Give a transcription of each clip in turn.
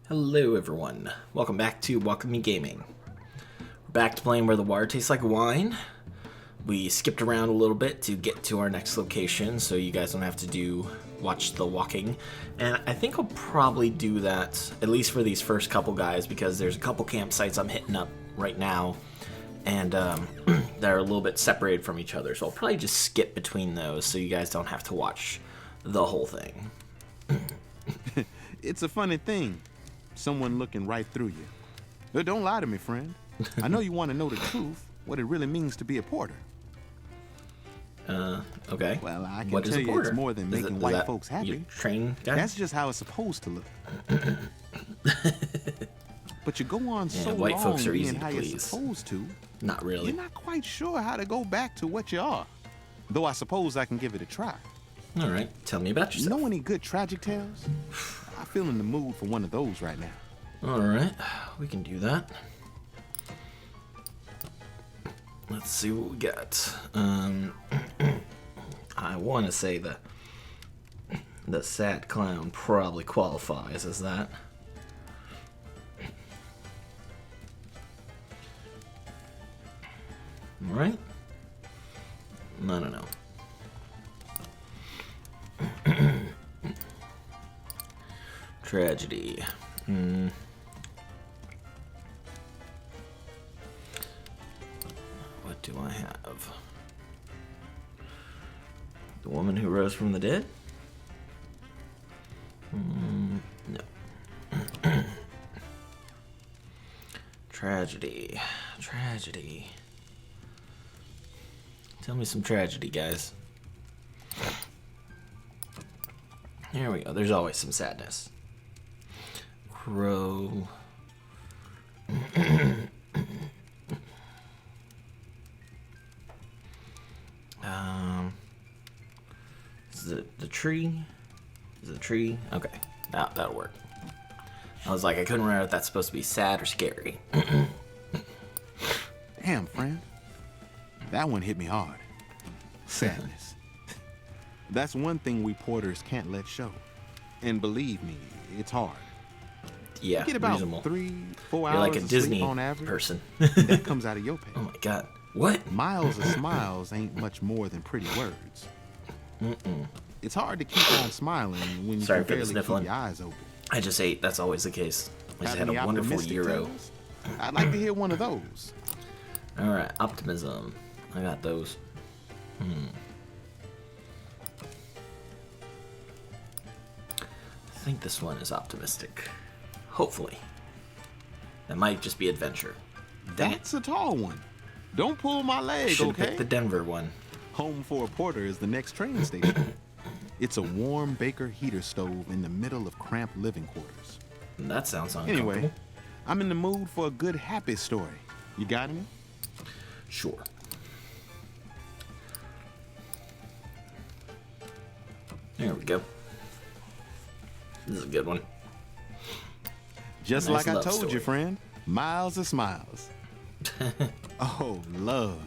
Hello everyone, welcome back to Welcome Me Gaming. We're back to playing Where the Water Tastes Like Wine. We skipped around a little bit to get to our next location, so you guys don't have to watch the walking. And I think I'll probably do that, at least for these first couple guys, because there's a couple campsites I'm hitting up right now, and they're a little bit separated from each other, so I'll probably just skip between those so you guys don't have to watch the whole thing. It's a funny thing. Someone looking right through you. But don't lie to me, friend. I know you want to know the truth, what it really means to be a porter. Okay. Well, I can What is tell a you porter? it's more than making white folks You happy. train guy? That's just how it's supposed to look. But you go on so white long folks are being easy to how you're please. supposed to, Not really. you're not quite sure how to go back to what you are. Though I suppose I can give it a try. All right, tell me about yourself. Know any good tragic tales? I feel in the mood for one of those right now. All right, we can do that. Let's see what we got. I want to say the sad clown probably qualifies as that. All right. I don't know. Tragedy. What do I have? The woman who rose from the dead? No. Tragedy. Tragedy. Tell me some tragedy, guys. Here we go. There's always some sadness. Crow. Is it the tree? Is it a tree? Okay, that'll work. I was like, I couldn't remember if that's supposed to be sad or scary. Damn, friend. That one hit me hard. Sadness. That's one thing we porters can't let show. And believe me, it's hard. Yeah, You get about reasonable. 3-4 You're hours like a of Disney sleep on average. person. That comes out of your pay. Oh my god. What? Miles of smiles ain't much more than pretty words. It's hard to keep on smiling when you Sorry can for the barely keep sniffling. your eyes open. I just ate. That's always the case. I just Have had any a wonderful optimistic gyro. tales? I'd like to hear one of those. Alright, optimism. I got those. I think this one is optimistic. Hopefully. That might just be adventure. Dang it. That's a tall one. Don't pull my leg, Should have okay? picked the Denver one. Home for a porter is the next train station. It's a warm Baker heater stove in the middle of cramped living quarters. That sounds uncomfortable. Anyway, I'm in the mood for a good happy story. You got any? Sure. There we go. This is a good one. Just Nice like I love told story. you, friend. Miles of smiles. Oh, love.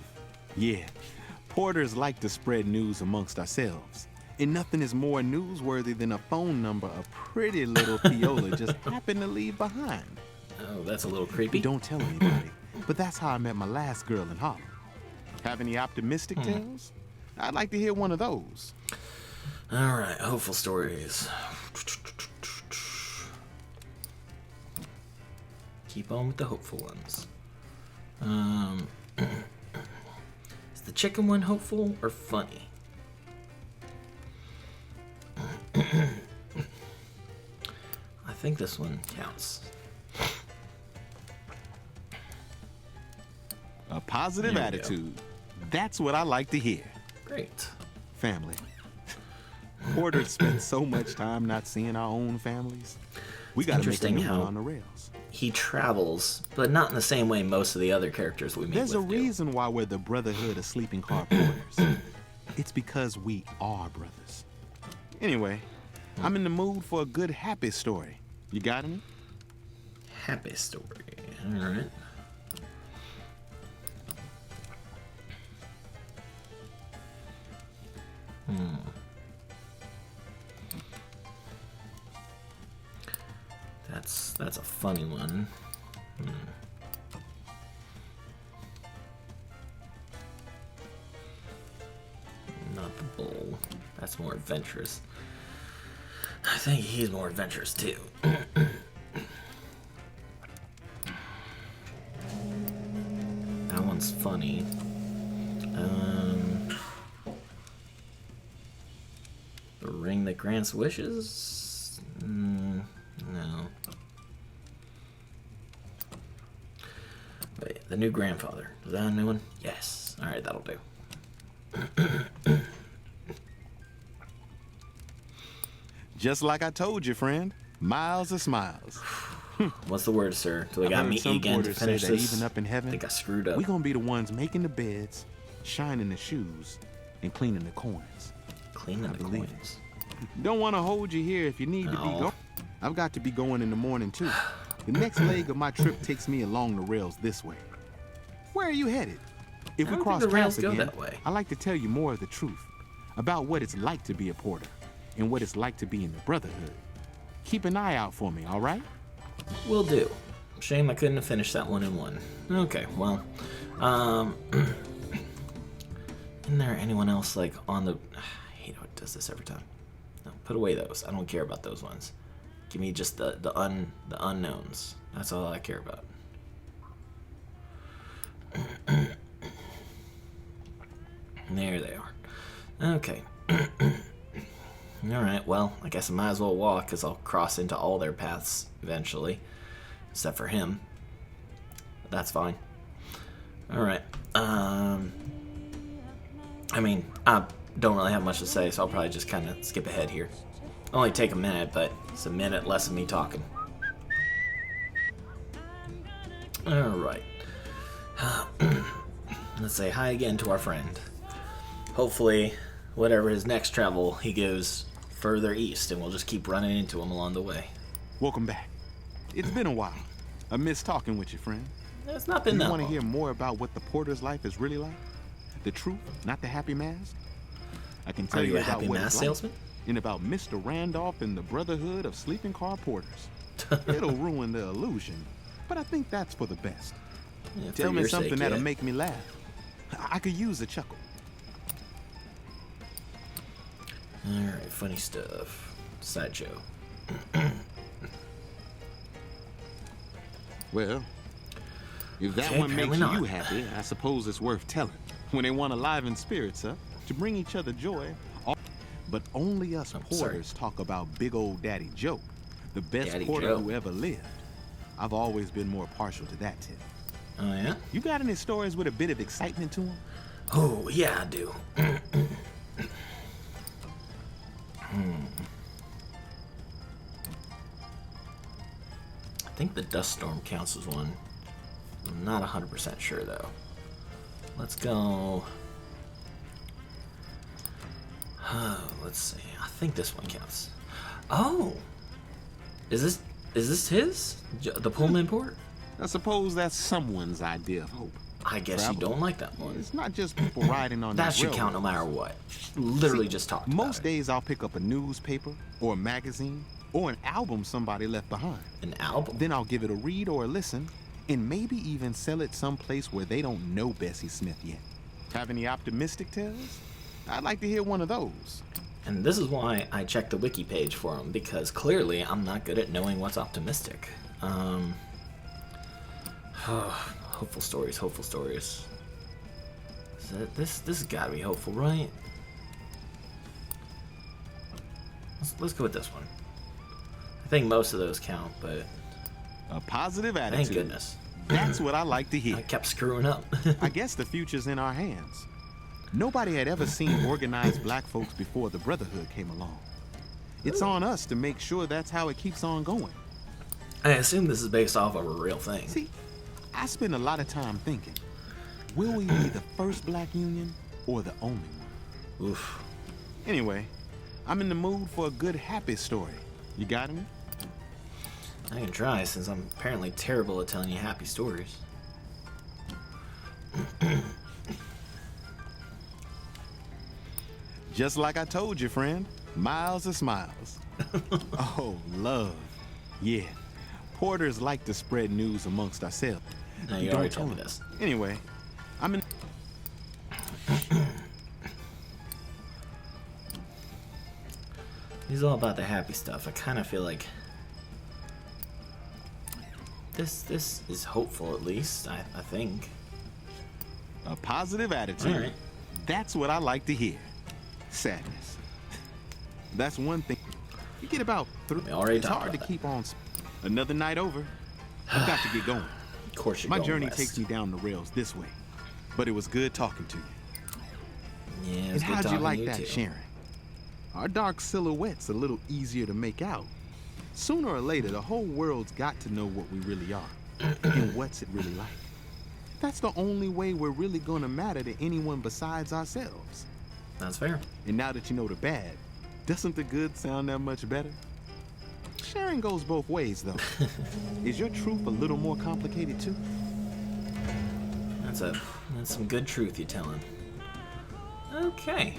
Yeah. Porters like to spread news amongst ourselves. And nothing is more newsworthy than a phone number a pretty little Piola just happened to leave behind. Oh, that's a little creepy. Don't tell anybody. But that's how I met my last girl in Harlem. Have any optimistic tales? I'd like to hear one of those. Alright, hopeful stories. Keep on with the hopeful ones. Is the chicken one hopeful or funny? I think this one counts. A positive There we go. attitude. That's what I like to hear. Great. Family. Porters spend so much time not seeing our own families. We gotta make a interesting new one how- on the rails. He travels, but not in the same way most of the other characters we meet There's a with do. reason why we're the Brotherhood of Sleeping Car Porters. It's because we are brothers. Anyway, I'm in the mood for a good happy story. You got any? Happy story. Alright. That's a funny one. Not the bull. That's more adventurous. I think he's more adventurous too. That one's funny. The ring that grants wishes? No. Wait, the new grandfather. Is that a new one? Yes. Alright, that'll do. Just like I told you, friend. Miles of smiles. What's the word, sir? Do we gotta meet you again to finish this? Even up in heaven, I think I screwed up. we're gonna be the ones making the beds, shining the shoes, and cleaning the coins. Cleaning the coins. Don't want to hold you here if you need to be going. I've got to be going in the morning too. The next leg of my trip takes me along the rails this way. Where are you headed? If I we don't cross think the rails paths go again, that way. I'd like to tell you more of the truth about what it's like to be a porter and what it's like to be in the Brotherhood. Keep an eye out for me, all right? Will do. Shame I couldn't have finished that one in one. Okay, well, isn't there anyone else like on the? I hate how it does this every time. No, put away those. I don't care about those ones. Give me just the unknowns. That's all I care about. There they are. Okay. Alright, well, I guess I might as well walk, because I'll cross into all their paths eventually. Except for him. But that's fine. Alright. I mean, I don't really have much to say, so I'll probably just kind of skip ahead here. Only take a minute, but it's a minute less of me talking. Alright. Let's say hi again to our friend. Hopefully, whatever his next travel, he goes further east, and we'll just keep running into him along the way. Welcome back. It's been a while. I miss talking with you, friend. It's not been that You long. want to hear more about what the porter's life is really like? The truth, not the happy mask? I can tell Are you a about happy what mask it's salesman? like, and about Mr. Randolph and the Brotherhood of Sleeping Car Porters. It'll ruin the illusion, but I think that's for the best. Yeah, for Tell me your something sake, that'll yeah. make me laugh. I could use a chuckle. Alright, funny stuff. Sideshow. Well, if that Okay, one makes apparently you not. happy, I suppose it's worth telling. When they want to liven spirits up, to bring each other joy, but only us Oh, sorry. porters talk about Big Old Daddy Joe, the best Daddy porter Joe. who ever lived. I've always been more partial to that tip. Oh, yeah? You got any stories with a bit of excitement to them? Oh, yeah, I do. I think the dust storm counts as one. I'm not 100% sure, though. Let's go... let's see. I think this one counts. Oh! Is this his? The Pullman port? I suppose that's someone's idea of hope. I guess you Travel. don't like that one. It's not just people riding on That these should count no railroads. matter what. Literally See, just talked Most about days I'll pick up a newspaper or a magazine or an album somebody left behind. it. An album? Then I'll give it a read or a listen and maybe even sell it someplace where they don't know Bessie Smith yet. Have any optimistic tales? I'd like to hear one of those. And this is why I checked the wiki page for them, because clearly I'm not good at knowing what's optimistic. Hopeful stories, hopeful stories. This has got to be hopeful, right? Let's go with this one. I think most of those count, but A positive attitude. thank goodness. That's what I like to I hear. kept screwing up. I guess the future's in our hands. Nobody had ever seen organized black folks before the Brotherhood came along. It's on us to make sure that's how it keeps on going. I assume this is based off of a real thing. See, I spend a lot of time thinking, will we be the first black union or the only one? Oof. Anyway, I'm in the mood for a good happy story. You got any? I can try, since I'm apparently terrible at telling you happy stories. Just like I told you, friend, miles of smiles. Oh, love. Yeah, Porters like to spread news amongst ourselves. No, you Don't already tell told me them. this. Anyway, I'm in. He's all about the happy stuff. I kind of feel like this is hopeful, at least. I think. A positive attitude. All right. That's what I like to hear. Sadness. That's one thing. You get about three. We already It's talked hard to about that. keep on. Another night over. I've got to get going. Of course, you're My going journey west. takes me down the rails this way. But it was good talking to you. Yeah, it And was good how'd you talking like to you that, too. Sharon? Our dark silhouette's a little easier to make out. Sooner or later, the whole world's got to know what we really are and what's it really like. That's the only way we're really gonna matter to anyone besides ourselves. That's fair. And now that you know the bad, doesn't the good sound that much better? Sharing goes both ways, though. Is your truth a little more complicated, too? That's some good truth you're telling. Okay.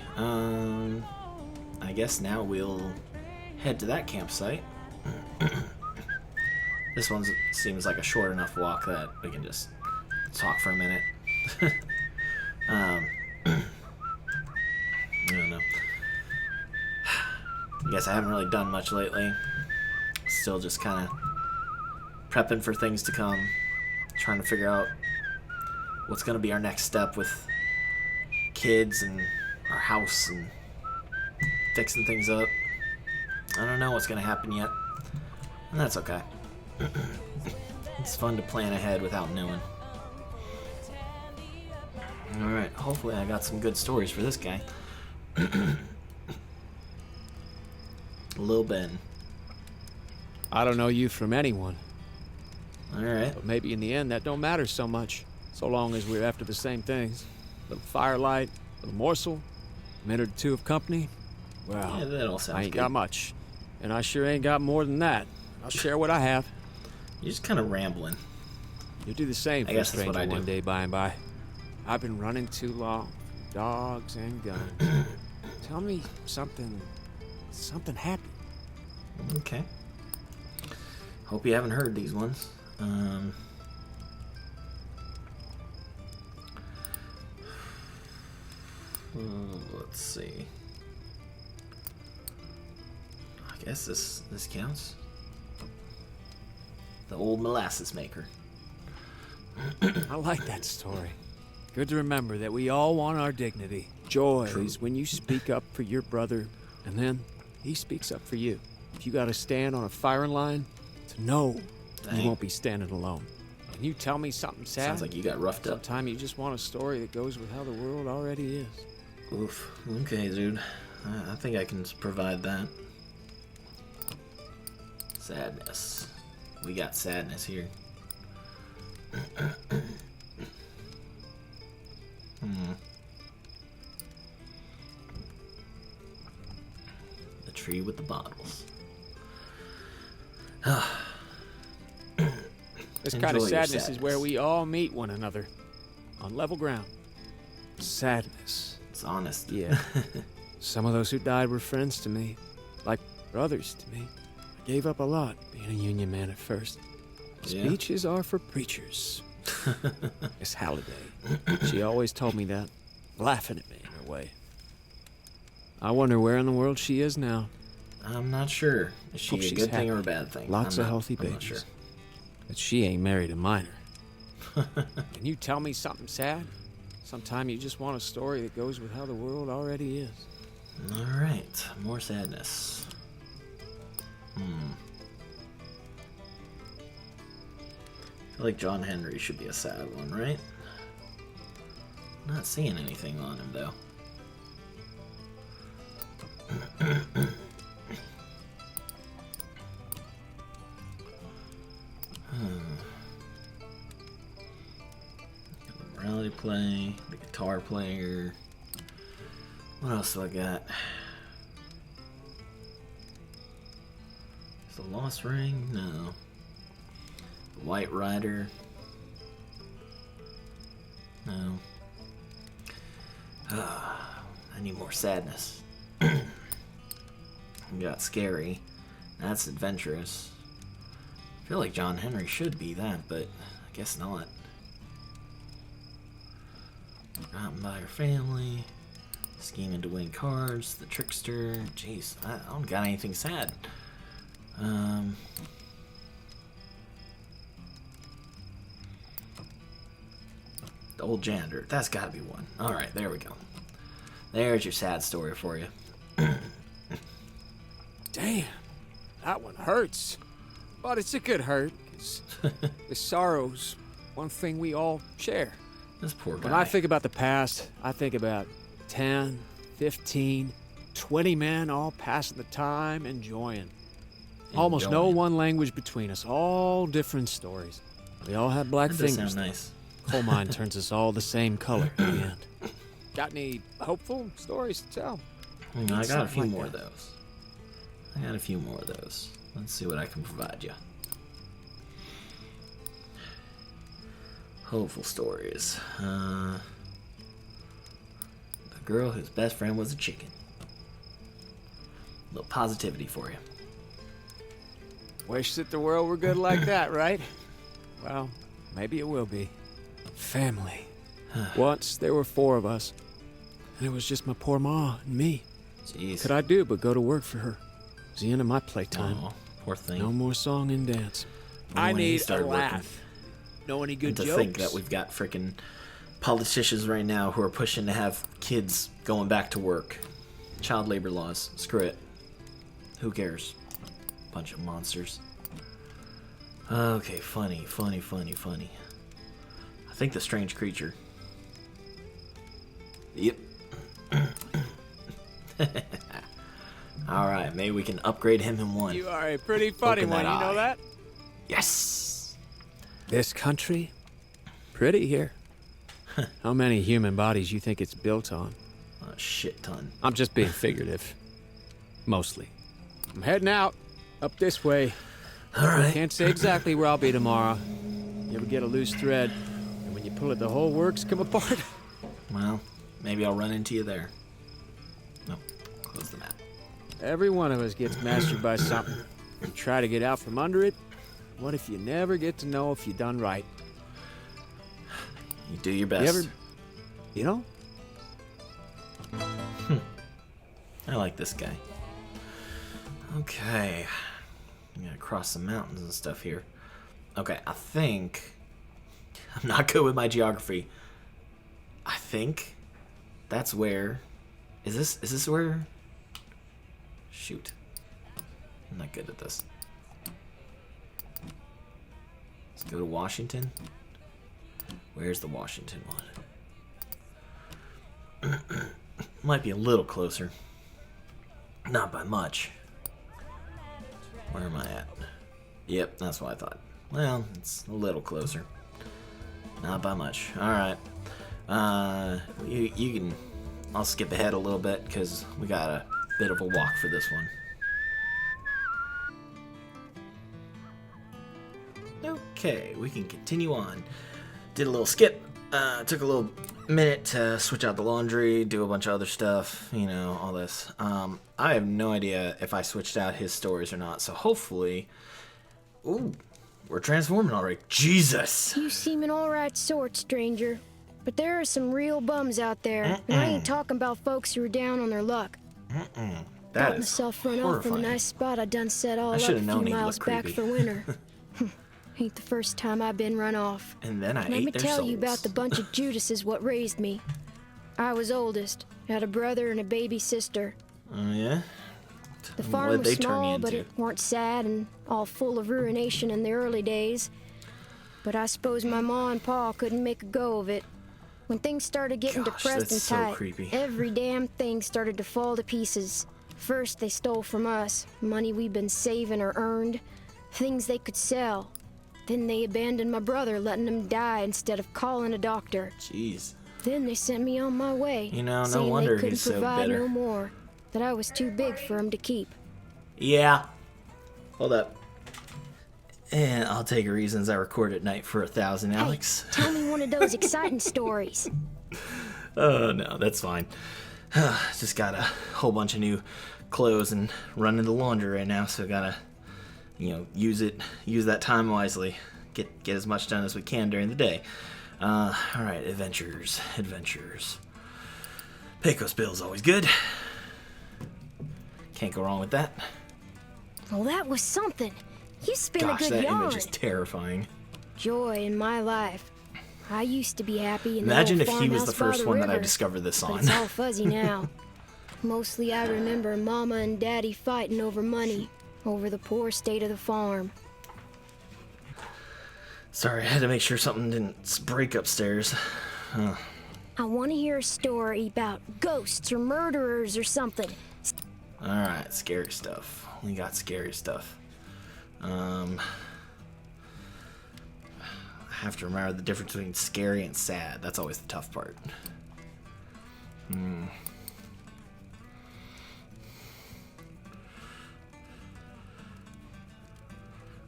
I guess now we'll head to that campsite. This one seems like a short enough walk that we can just talk for a minute. I don't know. I guess I haven't really done much lately. Still just kind of prepping for things to come. Trying to figure out what's going to be our next step with kids and our house and fixing things up. I don't know what's going to happen yet. And that's okay. It's fun to plan ahead without knowing. Alright, hopefully I got some good stories for this guy. Lil Ben. I don't know you from anyone, Alright. but maybe in the end that don't matter so much, so long as we're after the same things. A little firelight, a little morsel, a minute or two of company. Well, Yeah, that all sounds I ain't good. got much, and I sure ain't got more than that. I'll share what I have. You're just kind of rambling. You'll do the same for a guess that's what stranger I do. one day by and by. I've been running too long, dogs and guns. Tell me something happy. Okay. Hope you haven't heard these ones. Let's see. I guess this counts. The old molasses maker. I like that story. Good to remember that we all want our dignity. Joy is when you speak up for your brother, and then he speaks up for you. If you gotta stand on a firing line, to know Dang. you won't be standing alone. Can you tell me something sad? Sounds like you got roughed up. Sometime you just want a story that goes with how the world already is. Oof. Okay, dude. I think I can provide that. Sadness. We got sadness here. The tree with the bottles. This Enjoy kind of your sadness is where sadness. we all meet one another. On level ground. Sadness. It's honest. Yeah. Some of those who died were friends to me, like brothers to me. I gave up a lot being a union man at first. Yeah? Speeches are for preachers. Miss Halliday. She always told me that, laughing at me in her way. I wonder where in the world she is now. I'm not sure. Is she Hope a she's good thing or a happy. bad thing? Lots I'm of not- healthy I'm not babies. sure. But she ain't married a minor. Can you tell me something sad? Sometime you just want a story that goes with how the world already is. All right, more sadness. I feel like John Henry should be a sad one, right? Not seeing anything on him though. The morality play, the guitar player. What else do I got? Is the Lost Ring? No. The White Rider? No. I need more sadness. We got Scary. That's adventurous. feel like John Henry should be that, but I guess not. Forgotten by her family. Scheming to win cards. The trickster. Jeez, I don't got anything sad. The old janitor. That's got to be one. All right, there we go. There's your sad story for you. Damn, that one hurts. But it's a good hurt, 'cause the sorrow's one thing we all share. This poor guy. When I think about the past, I think about 10, 15, 20 men all passing the time, enjoying. Almost no one language between us, all different stories. We all had black That does fingers. sound nice. Coal mine turns us all the same color in the end. Got any hopeful stories to tell? I got a Something few like more of that. those. Let's see what I can provide you. Hopeful stories. The girl whose best friend was a chicken. A little positivity for you. Wish that the world were good like that, right? Well, maybe it will be. Family. Once there were 4 of us, and it was just my poor ma and me. Jeez. Could I do but go to work for her? It was the end of my playtime. Aw, poor thing. No more song and dance. When I he need a started working. laugh. Know any good And to jokes? think that we've got freaking politicians right now who are pushing to have kids going back to work. Child labor laws. Screw it. Who cares? Bunch of monsters. Okay, funny. I think the strange creature. Yep. Alright, maybe we can upgrade him in one. You are a pretty funny Open one, that you know eye. that? Yes! This country, pretty here. How many human bodies you think it's built on? A shit ton. I'm just being figurative. Mostly. I'm heading out. Up this way. Alright. Can't say exactly where I'll be tomorrow. You ever get a loose thread, and when you pull it, the whole works come apart? Well, maybe I'll run into you there. No, close the map. Every one of us gets mastered by something. You try to get out from under it. What if you never get to know if you done right? You do your You best. ever, you know? I like this guy. Okay. I'm gonna cross some mountains and stuff here. Okay, I think... I'm not good with my geography. I think that's where... Is this where... Shoot. I'm not good at this. Let's go to Washington. Where's the Washington one? Might be a little closer. Not by much. Where am I at? Yep, that's what I thought. Well, it's a little closer. Not by much. Alright. You can... I'll skip ahead a little bit, because we got a bit of a walk for this one. Okay, we can continue on. Did a little skip. Took a little minute to switch out the laundry, do a bunch of other stuff, you know, all this. I have no idea if I switched out his stories or not, so hopefully... Ooh, we're transforming already. Jesus! You seem an alright sort, stranger. But there are some real bums out there, and I ain't talking about folks who are down on their luck. That Got is myself run off from a horrifying. nice spot I done set all I up a should've known few he'd miles look back creepy. for winter. Ain't the first time I've been run off. And then I Let me ate their tell souls. you about the bunch of Judases what raised me. I was oldest, had a brother and a baby sister. Oh, yeah? The farm What'd was they turn you small, but into? it weren't sad and all full of ruination in the early days. But I suppose my ma and pa couldn't make a go of it. When things started getting Gosh, depressed that's and so tight, creepy. every damn thing started to fall to pieces. First, they stole from us, money we'd been saving or earned, things they could sell. Then they abandoned my brother, letting him die instead of calling a doctor. Jeez. Then they sent me on my way, You know, no saying wonder they couldn't he's so provide bitter. no more, that I was too big for him to keep. Yeah. Hold up. And I'll take reasons I record at night for 1,000, Alex. Hey, tell me one of those exciting stories. Oh, no, that's fine. Just got a whole bunch of new clothes and running the laundry right now, so gotta, use that time wisely. Get as much done as we can during the day. All right, adventures. Pecos Bill's always good. Can't go wrong with that. Well, that was something. You spin a Gosh, good that yarn. image is terrifying. Joy in my life. I used to be happy in Imagine the if old he was farmhouse the first by the one that I river, discovered this but on. it's all fuzzy now. Mostly I remember Mama and Daddy fighting over money, over the poor state of the farm. Sorry, I had to make sure something didn't break upstairs. I want to hear a story about ghosts or murderers or something. Alright, scary stuff. We got scary stuff. I have to remember the difference between scary and sad. That's always the tough part.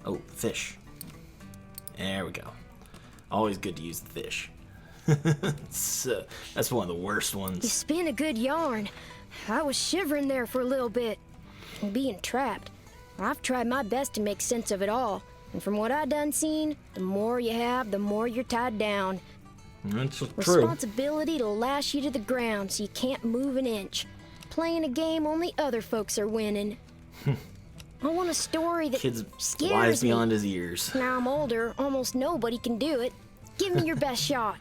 Oh, fish. There we go. Always good to use the fish. That's one of the worst You ones. spin a good yarn. I was shivering there for a little bit, being trapped. I've tried my best to make sense of it all, and from what I done seen, the more you have, the more you're tied down. That's true. Responsibility to lash you to the ground so you can't move an inch. Playing a game only other folks are winning. I want a story that Kid's scares wise me. beyond his ears. Now I'm older, almost nobody can do it. Give me your best shot.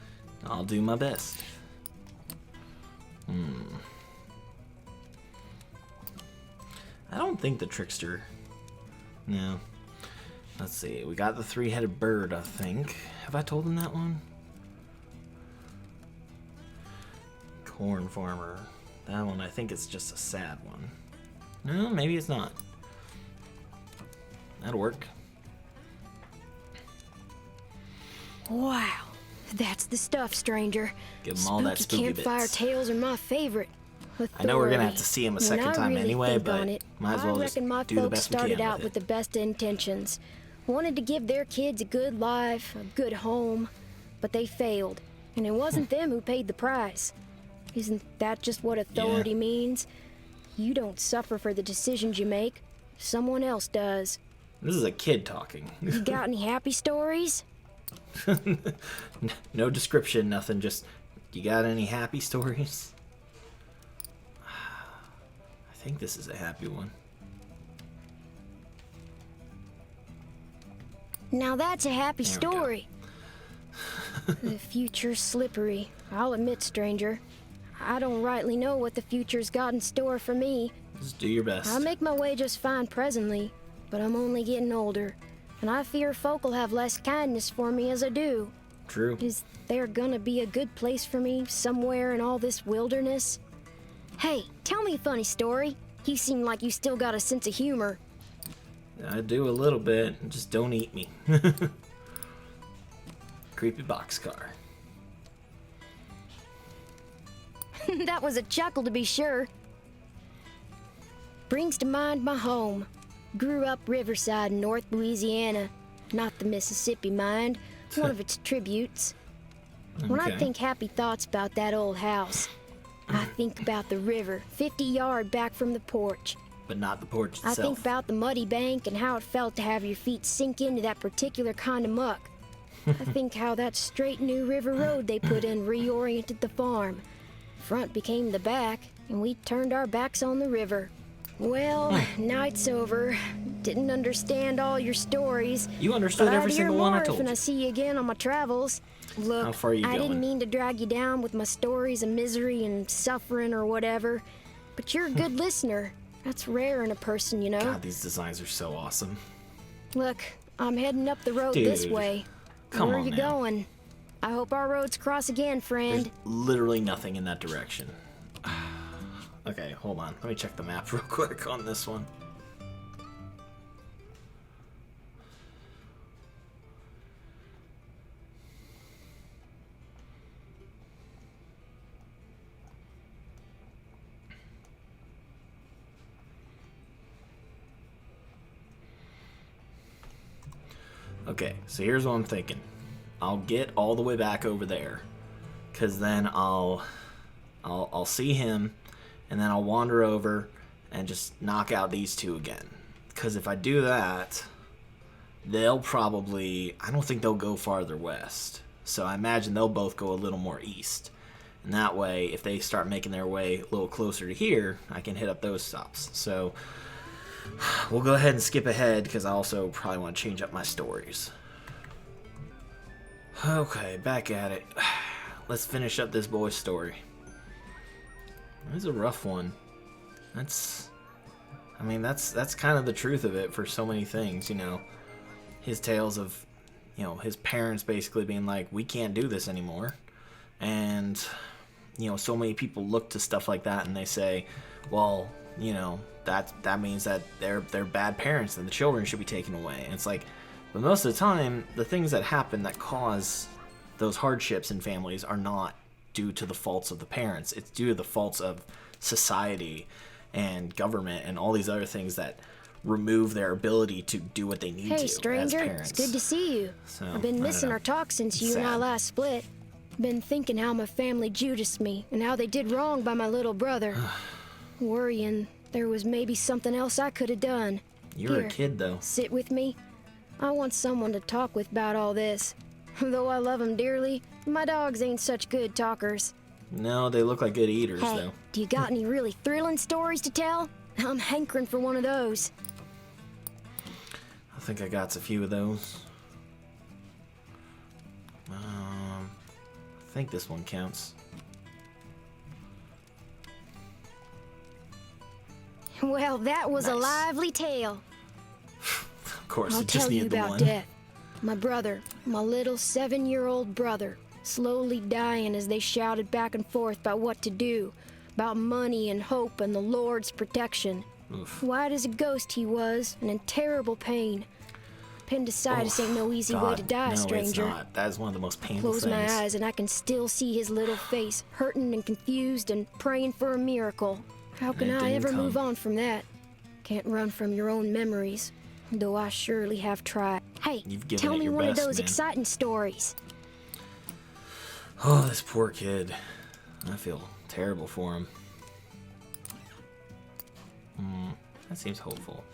I'll do my best. I don't think the trickster. No. Let's see. We got the three-headed bird, I think. Have I told him that one? Corn farmer. That one, I think it's just a sad one. No, maybe it's not. That'll work. Wow, that's the stuff, stranger. Give 'em all that spooky campfire bits. tales are my favorite. I know we're gonna have to see him a second When I time really anyway, think but on it, might as well I just reckon my do the folks best we started can out with with it. the best intentions. Wanted to give their kids a good life, a good home, but they failed, and it wasn't them who paid the price. Isn't that just what authority means? You don't suffer for the decisions you make. Someone else does. This is a kid talking. You got any happy stories? No description, nothing. Just, you got any happy stories? I think this is a happy one. Now that's a happy There we go. story. The future's slippery, I'll admit, stranger. I don't rightly know what the future's got in store for me. Just do your best. I make my way just fine presently, but I'm only getting older, and I fear folk will have less kindness for me as I do. True. Is there gonna be a good place for me somewhere in all this wilderness? Hey, tell me a funny story. You seem like you still got a sense of humor. I do a little bit. Just don't eat me. Creepy boxcar. That was a chuckle to be sure. Brings to mind my home. Grew up riverside in North Louisiana. Not the Mississippi, mind. One of its tributes. When I Okay. think happy thoughts about that old house, I think about the river, 50 yards back from the porch. But not the porch I itself. think about the muddy bank and how it felt to have your feet sink into that particular kind of muck. I think how that straight new river road they put in reoriented the farm. Front became the back, and we turned our backs on the river. Well, night's over. Didn't understand all your stories. You understood but every I'd hear single one I more told if you. I see you again on my travels. Look, How far are you I going? didn't mean to drag you down with my stories of misery and suffering or whatever, but you're a good listener. That's rare in a person, you know. God, these designs are so awesome. Look, I'm heading up the road this Dude, way. come Where on are you now. going? I hope our roads cross again, friend. There's literally nothing in that direction. Okay, hold on. Let me check the map real quick on this one. Okay, so here's what I'm thinking. I'll get all the way back over there, cause then I'll see him, and then I'll wander over and just knock out these two again. Cause if I do that, they'll probably, I don't think they'll go farther west. So I imagine they'll both go a little more east. And that way, if they start making their way a little closer to here, I can hit up those stops. So we'll go ahead and skip ahead because I also probably want to change up my stories. Okay, back at it. Let's finish up this boy's story. It was a rough one. That's kind of the truth of it for so many things, you know. His tales of, you know, his parents basically being like, we can't do this anymore. And, you know, so many people look to stuff like that and they say, well, you know, that means that they're bad parents and the children should be taken away. And it's like, but most of the time, the things that happen that cause those hardships in families are not due to the faults of the parents. It's due to the faults of society and government and all these other things that remove their ability to do what they need to Hey, stranger, as parents. it's good to see you. So, I've been missing our talk since you and I Sad. last split. Been thinking how my family Judased me and how they did wrong by my little brother. Worrying there was maybe something else I could have done. You were Here, a kid, though. Sit with me. I want someone to talk with about all this. Though I love them dearly, my dogs ain't such good talkers. No, they look like good eaters, Hey, though. do you got any really thrilling stories to tell? I'm hankering for one of those. I think I got a few of those. I think this one counts. Well, that was a Nice. lively tale. Of course, I'll it just tell you needed the about one. death. My brother, my little 7-year-old brother, slowly dying as they shouted back and forth about what to do, about money and hope and the Lord's protection. Oof. White as a ghost he was, and in terrible pain. Appendicitis ain't no easy way to God, die, no, stranger. it's not. That is one of the most painful Close things. my eyes and I can still see his little face, hurting and confused and praying for a miracle. How can And it I didn't ever move come. on from that? Can't run from your own memories, though I surely have tried. Hey, You've given tell it me your one best, of those man. exciting stories. Oh, this poor kid. I feel terrible for him. That seems hopeful.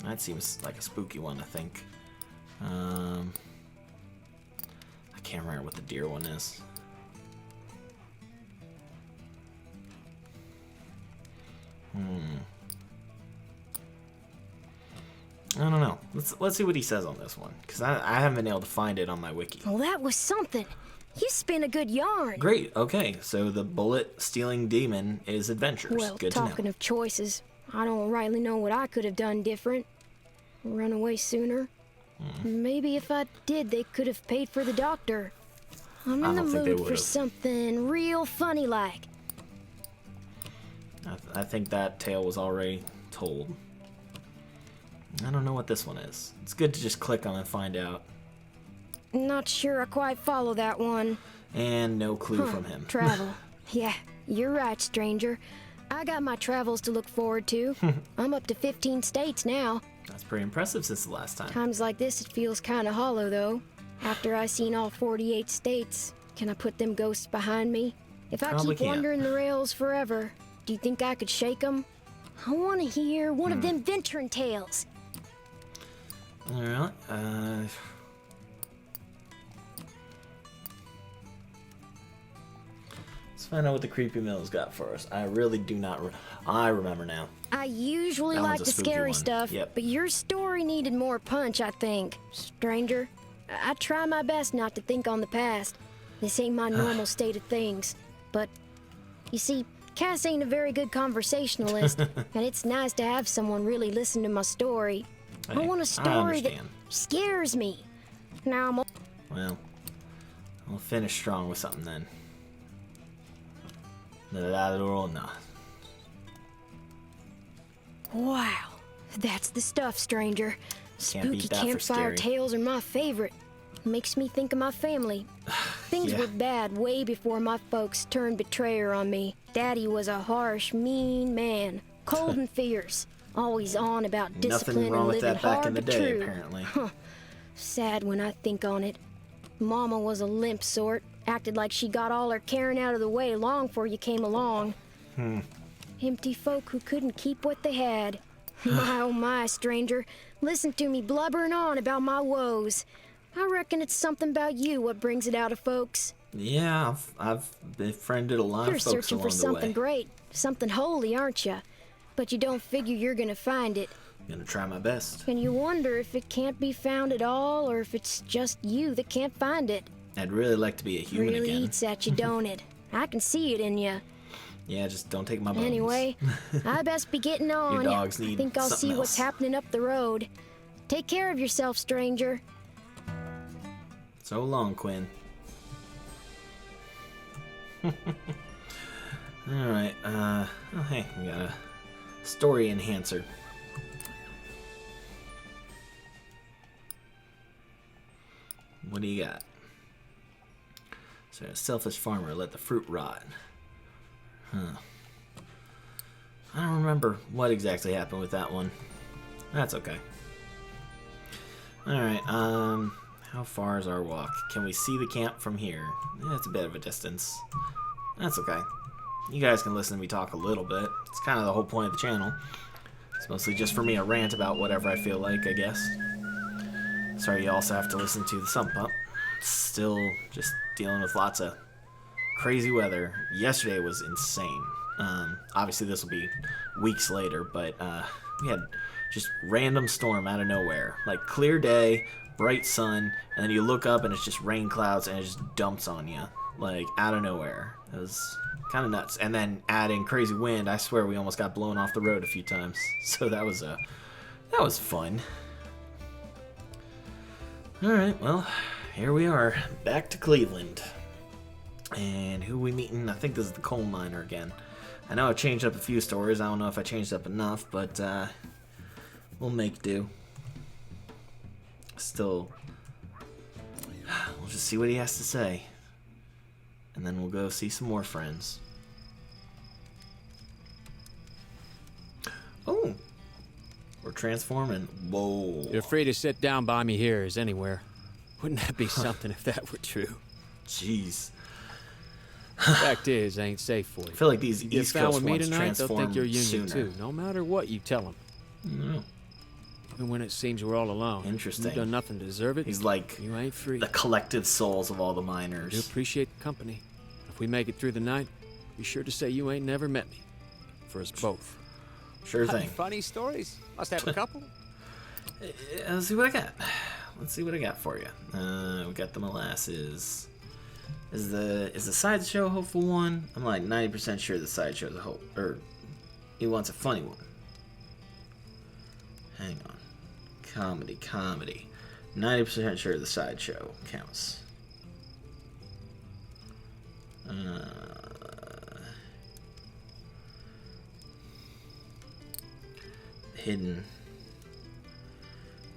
That seems like a spooky one, I think. I can't remember what the deer one is. I don't know. Let's see what he says on this one, because I haven't been able to find it on my wiki. Well, that was something. You spin a good yarn. Great. Okay, so the bullet-stealing demon is adventures. Well, Good to talking know. of choices, I don't rightly know what I could have done different. Run away sooner. Maybe if I did, they could have paid for the doctor. I'm I in the don't think they mood for would've. something real funny like. I think that tale was already told. I don't know what this one is. It's good to just click on and find out. Not sure I quite follow that one. And no clue from him. Travel. Yeah, you're right, stranger. I got my travels to look forward to. I'm up to 15 states now. That's pretty impressive since the last time. Times like this, it feels kind of hollow, though. After I seen all 48 states, can I put them ghosts behind me? If I Probably keep can't. wandering the rails forever, do you think I could shake them? I want to hear one of them venturing tales. Alright, let's find out what the Creepy Mill's got for us. I really do not... I remember now. I usually That like one's a the spooky scary one. stuff, Yep. but your story needed more punch, I think. Stranger, I try my best not to think on the past. This ain't my normal state of things. But, you see, Cass ain't a very good conversationalist, and it's nice to have someone really listen to my story. I Hey, want a I story that understand. scares me. Now I'm... Well, we'll finish strong with something then. La Llorona. Wow, that's the stuff, stranger. Can't beat Spooky that for campfire scary. tales are my favorite. Makes me think of my family. Things Yeah. were bad way before my folks turned betrayer on me. Daddy was a harsh, mean man, cold and fierce. Always on about discipline Nothing wrong and with living that back hard in the but day, true. apparently. Sad when I think on it. Mama was a limp sort, acted like she got all her caring out of the way long before you came along. Empty folk who couldn't keep what they had. My oh my, stranger. Listen to me blubbering on about my woes. I reckon it's something about you what brings it out of folks. Yeah, I've befriended a lot You're of folks searching along for the something way. great, something holy, aren't you? But you don't figure you're gonna find it. Gonna try my best. And you wonder if it can't be found at all, or if it's just you that can't find it. I'd really like to be a human Really again. eats at you, don't it? I can see it in you. Yeah, just don't take my bones. Anyway, I best be getting on. dogs I need think I'll something see what's else. happening up the road. Take care of yourself, stranger. So long, Quinn. Alright, oh hey, we got a story enhancer. What do you got? So, a selfish farmer let the fruit rot. Huh. I don't remember what exactly happened with that one. That's okay. Alright, how far is our walk? Can we see the camp from here? Yeah, it's a bit of a distance. That's okay. You guys can listen to me talk a little bit. It's kind of the whole point of the channel. It's mostly just for me to rant about whatever I feel like, I guess. Sorry, you also have to listen to the sump pump. Still just dealing with lots of crazy weather. Yesterday was insane. Obviously this will be weeks later, but we had just random storm out of nowhere. Like clear day, bright sun, and then you look up and it's just rain clouds and it just dumps on you. Like out of nowhere. It was kind of nuts. And then add in crazy wind. I swear we almost got blown off the road a few times. So that was fun. Alright, well, here we are, back to Cleveland. And who we meeting? I think this is the coal miner again. I know I've changed up a few stories. I don't know if I changed up enough, but we'll make do. Still, we'll just see what he has to say. And then we'll go see some more friends. Oh! We're transforming. Whoa. You're free to sit down by me here as anywhere. Wouldn't that be something if that were true? Jeez. Fact is, I ain't safe for you. I feel like these You get East found Coast with me ones tonight, they'll transform think you're Union sooner. too, no matter what you tell them. No. Even when it seems we're all alone. Interesting. You've done nothing to deserve it. He's like You ain't free. the collective souls of all the I do miners. appreciate the company. If we make it through the night, be sure to say you ain't never met me. For us both. Sure thing. Funny stories. Must have a couple. Let's see what I got. Let's see what I got for you. We got the molasses. Is the sideshow a hopeful one? I'm like 90% sure the sideshow's a hope, or he wants a funny one. Hang on. Comedy. 90% sure the sideshow counts. Hidden.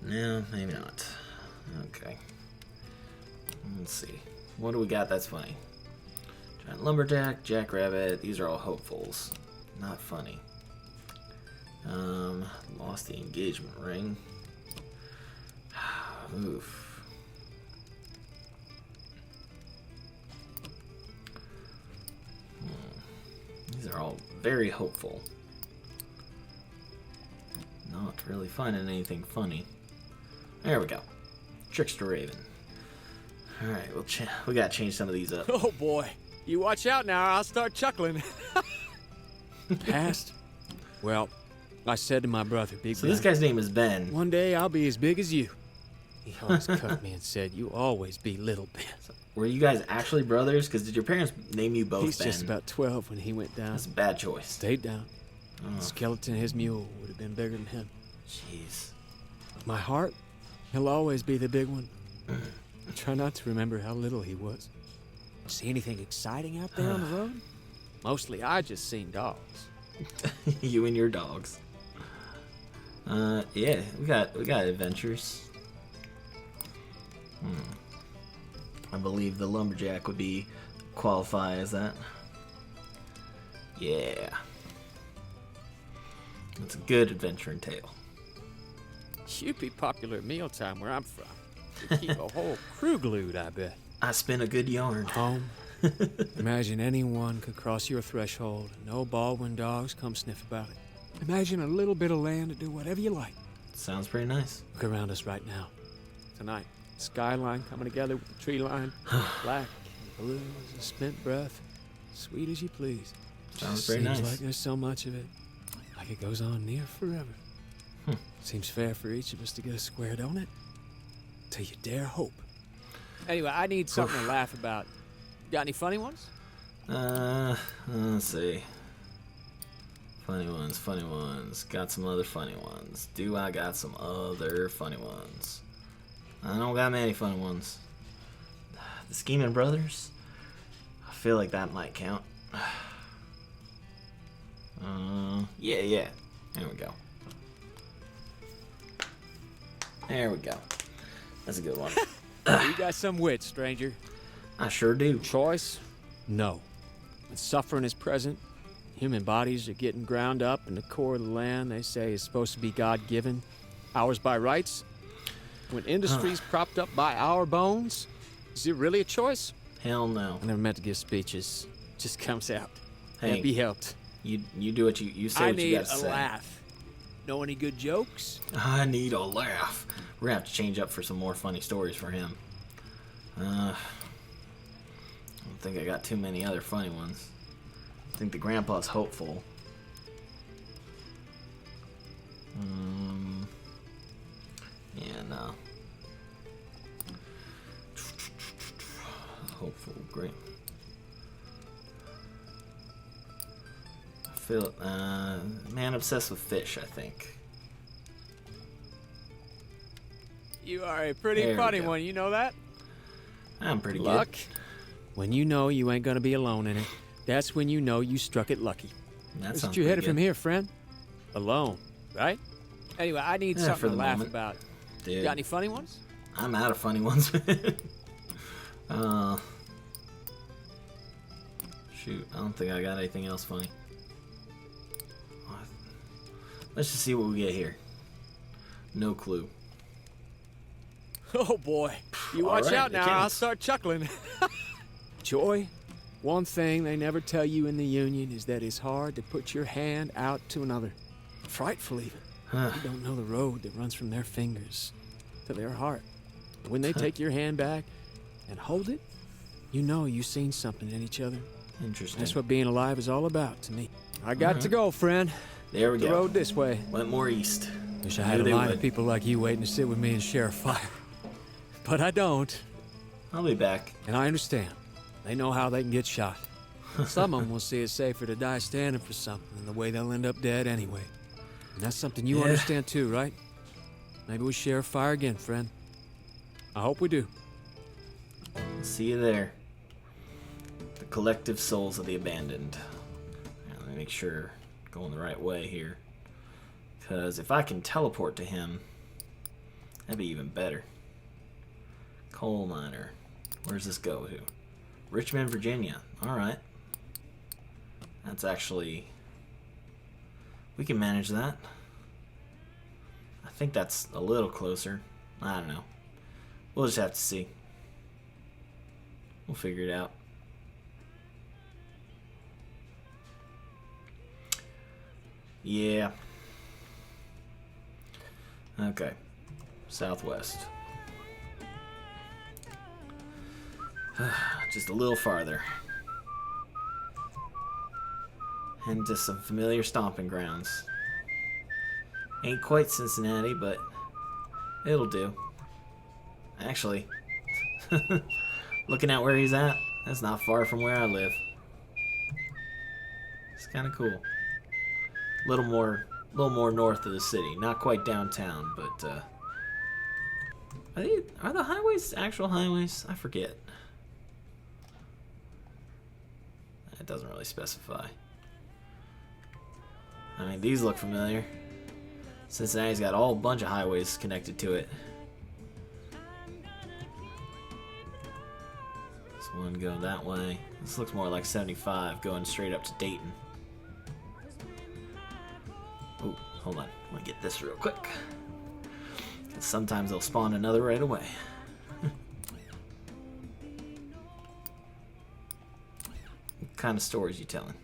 No, maybe not. Okay. Let's see. What do we got that's funny? Giant lumberjack, jackrabbit. These are all hopefuls. Not funny. Lost the engagement ring. Oof. These are all very hopeful. Not really finding anything funny. There we go. Trickster Raven. Alright, we gotta change some of these up. Oh boy. You watch out now, or I'll start chuckling. Past? Well, I said to my brother, Big So Ben, this guy's name is Ben. one day I'll be as big as you. He always cut me and said, you always be little Ben. Were you guys actually brothers? Because did your parents name you both He's Ben? just about 12 when he went down. That's a bad choice. Stayed down. The skeleton, his mule, would have been bigger than him. Jeez. My heart, he'll always be the big one. I try not to remember how little he was. See anything exciting out there on the road? Mostly I just seen dogs. You and your dogs. Yeah, we got adventures. I believe the lumberjack would qualify as that. Yeah. It's a good adventuring tale. You'd be popular at mealtime where I'm from. You'd keep a whole crew glued, I bet. I spin a good yarn. Home. Imagine anyone could cross your threshold and no Baldwin dogs come sniff about it. Imagine a little bit of land to do whatever you like. Sounds pretty nice. Look around us right now. Tonight, skyline coming together with the tree line. Black and blue as a spent breath. Sweet as you please. Sounds Just pretty seems nice. like there's so much of it. Like it goes on near forever. Seems fair for each of us to get a square, don't it? Till you dare hope. Anyway, I need something to laugh about. Got any funny ones? Let's see. Funny ones. Got some other funny ones. Do I got some other funny ones? I don't got many funny ones. The Scheming Brothers? I feel like that might count. Yeah. There we go. There we go. That's a good one. You got some wit, stranger. I sure do. Choice? No. When suffering is present, human bodies are getting ground up, and the core of the land they say is supposed to be God-given, ours by rights. When industry's propped up by our bones, is it really a choice? Hell no. I never meant to give speeches. Just comes out. Hey, Can't be helped. You do what you say what you gotta say. I need a laugh. Know any good jokes? I need a laugh. We're gonna have to change up for some more funny stories for him. I don't think I got too many other funny ones. I think the grandpa's hopeful. Yeah, no. Hopeful, great. I feel, man obsessed with fish, I think. You are a pretty There we funny go. one, you know that? I'm pretty Luck? good. When you know you ain't gonna be alone in it, that's when you know you struck it lucky. That Where's sounds you headed pretty from good. here, friend? Alone, right? Anyway, I need Yeah, for something to the laugh moment. about. Dude, Got any funny ones? I'm out of funny ones. Shoot, I don't think I got anything else funny. Let's just see what we get here. No clue. Oh boy, you All watch right, out it now, I'll counts. start chuckling. Joy, one thing they never tell you in the Union is that it's hard to put your hand out to another. Frightful even. Huh. You don't know the road that runs from their fingers to their heart. When they take your hand back and hold it, you know you've seen something in each other. Interesting. That's what being alive is all about to me. I got to go, friend. There we The go. road this way. Went more east. Wish I Knew had a they line would. of people like you waiting to sit with me and share a fire. But I don't. I'll be back. And I understand. They know how they can get shot. Some of them will see it safer to die standing for something than the way they'll end up dead anyway. And that's something you Yeah. understand too, right? Maybe we share a fire again, friend. I hope we do. See you there. The collective souls of the abandoned. Now, let me make sure I'm going the right way here. Because if I can teleport to him, that'd be even better. Coal miner. Where's this go to? Richmond, Virginia. Alright. That's actually... We can manage that. I think that's a little closer. I don't know. We'll just have to see. We'll figure it out. Yeah. Okay. Southwest. Just a little farther. And just some familiar stomping grounds. Ain't quite Cincinnati, but it'll do. Actually, looking at where he's at, that's not far from where I live. It's kind of cool. A little more north of the city. Not quite downtown, but are the highways actual highways? I forget. It doesn't really specify. I mean, these look familiar. Cincinnati's got a whole bunch of highways connected to it. This one go that way. This looks more like 75 going straight up to Dayton. Oh, hold on. Let me get this real quick. 'Cause sometimes they'll spawn another right away. What kind of stories you telling?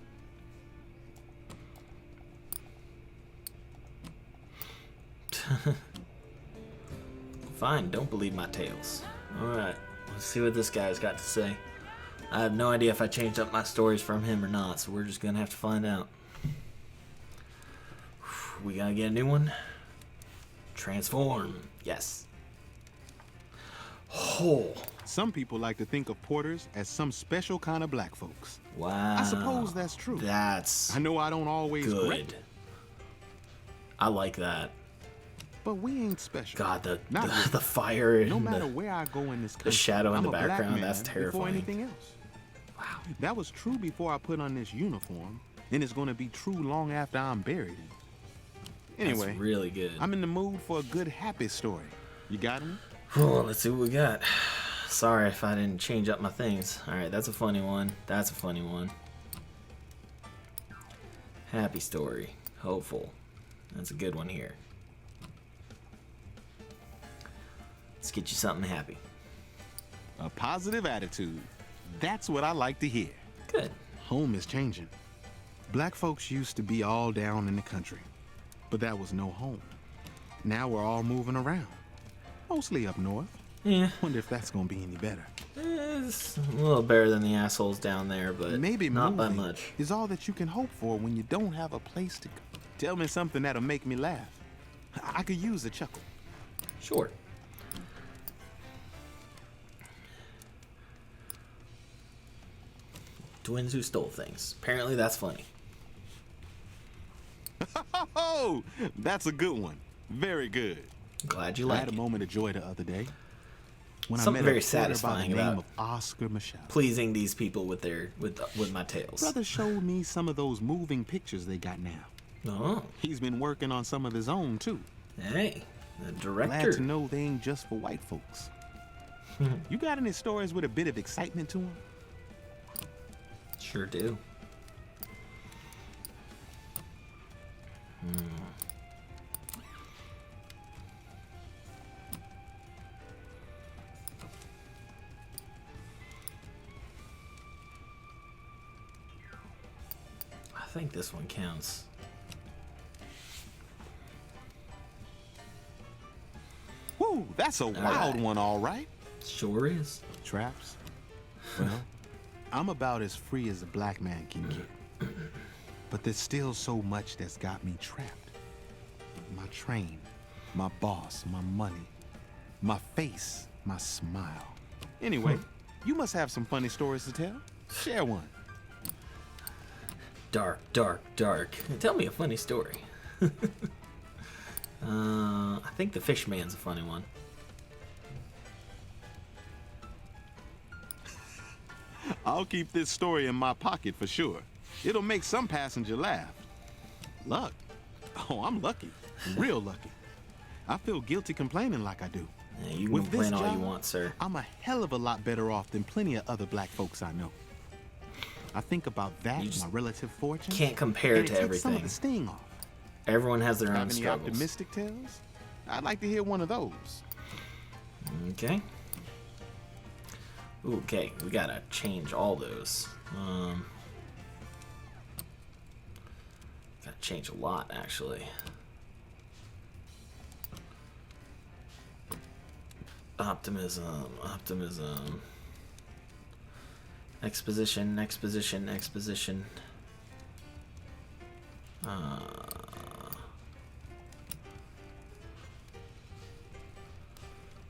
Fine, don't believe my tales. Alright, let's see what this guy's got to say. I have no idea if I changed up my stories from him or not, so we're just gonna have to find out. We gotta get a new one. Transform. Yes. Oh. Some people like to think of porters as some special kind of black folks. Wow. I suppose that's true. That's I know I don't always correct good. it, I like that. but we ain't special. God, Not really. the fire and No matter the, where I go in this country, shadow in I'm the a black background, man that's before terrifying. anything else. wow. That was true before I put on this uniform, and it's going to be true long after I'm buried. Anyway, That's really good. I'm in the mood for a good happy story. You got me? Oh, let's see what we got. Sorry if I didn't change up my things. Alright, that's a funny one. That's a funny one. Happy story. Hopeful. That's a good one here. Let's get you something happy. A positive attitude. That's what I like to hear. Good. Home is changing. Black folks used to be all down in the country, but that was no home. Now we're all moving around, mostly up north. Yeah. Wonder if that's gonna be any better. It's a little better than the assholes down there, but Maybe not by moving much. is all that you can hope for when you don't have a place to go. Tell me something that'll make me laugh. I could use a chuckle. Sure. Twins who stole things. Apparently that's funny. Oh, that's a good one. Very good. Glad you I like had a it. moment of joy the other day when Something I met very a porter by satisfying the name about of Oscar Michelle. Pleasing these people with their with my tales. Brother showed me some of those moving pictures they got now. Oh, He's been working on some of his own too. hey, the Glad director. to know they ain't just for white folks. You got any stories with a bit of excitement to them? Sure do. I think this one counts. Woo, that's a wild right. one, all right. Sure is. Traps? Well, I'm about as free as a black man can get. But there's still so much that's got me trapped. My train, my boss, my money, my face, my smile. Anyway, you must have some funny stories to tell. Share one. Dark, dark, dark. Tell me a funny story. I think the fish man's a funny one. I'll keep this story in my pocket for sure. It'll make some passenger laugh. Luck? Oh, I'm lucky. Real lucky. I feel guilty complaining like I do. Yeah, you can With this complain all you job, want, sir. I'm a hell of a lot better off than plenty of other black folks I know. I think about that, You just my relative fortune. can't compare and to it takes some of everything. the sting off. Everyone has their own Have any struggles. optimistic tales? I'd like to hear one of those. Okay. Ooh, okay, we gotta change all those. Gotta change a lot, actually. Optimism, optimism. Exposition, exposition, exposition.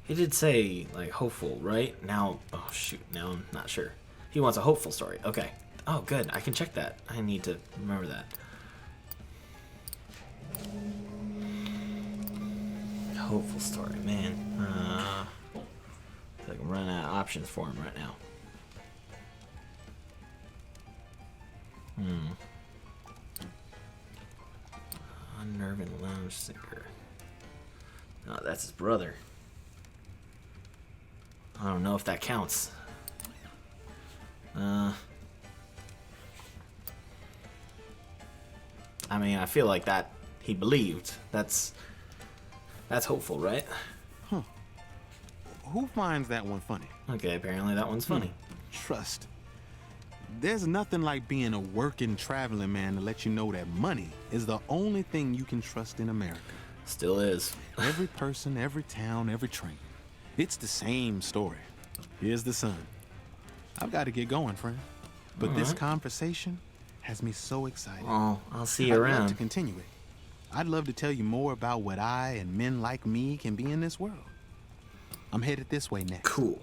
He did say, like, hopeful, right? Now, oh shoot, now I'm not sure. He wants a hopeful story. Okay. Oh, good. I can check that. I need to remember that. Hopeful story, man. I feel like I'm running out of options for him right now. Unnerving lounge singer. Oh, that's his brother. I don't know if that counts. I mean, I feel like that he believed. That's hopeful, right? Who finds that one funny? Okay, apparently that one's funny. Trust. There's nothing like being a working traveling man to let you know that money is the only thing you can trust in America. Still is. Every person, every town, every train. It's the same story. Here's the sun. I've got to get going, friend. But this conversation has me so excited. Oh, I'll see you I'd around. love to continue it. I'd love to tell you more about what I and men like me can be in this world. I'm headed this way next. Cool.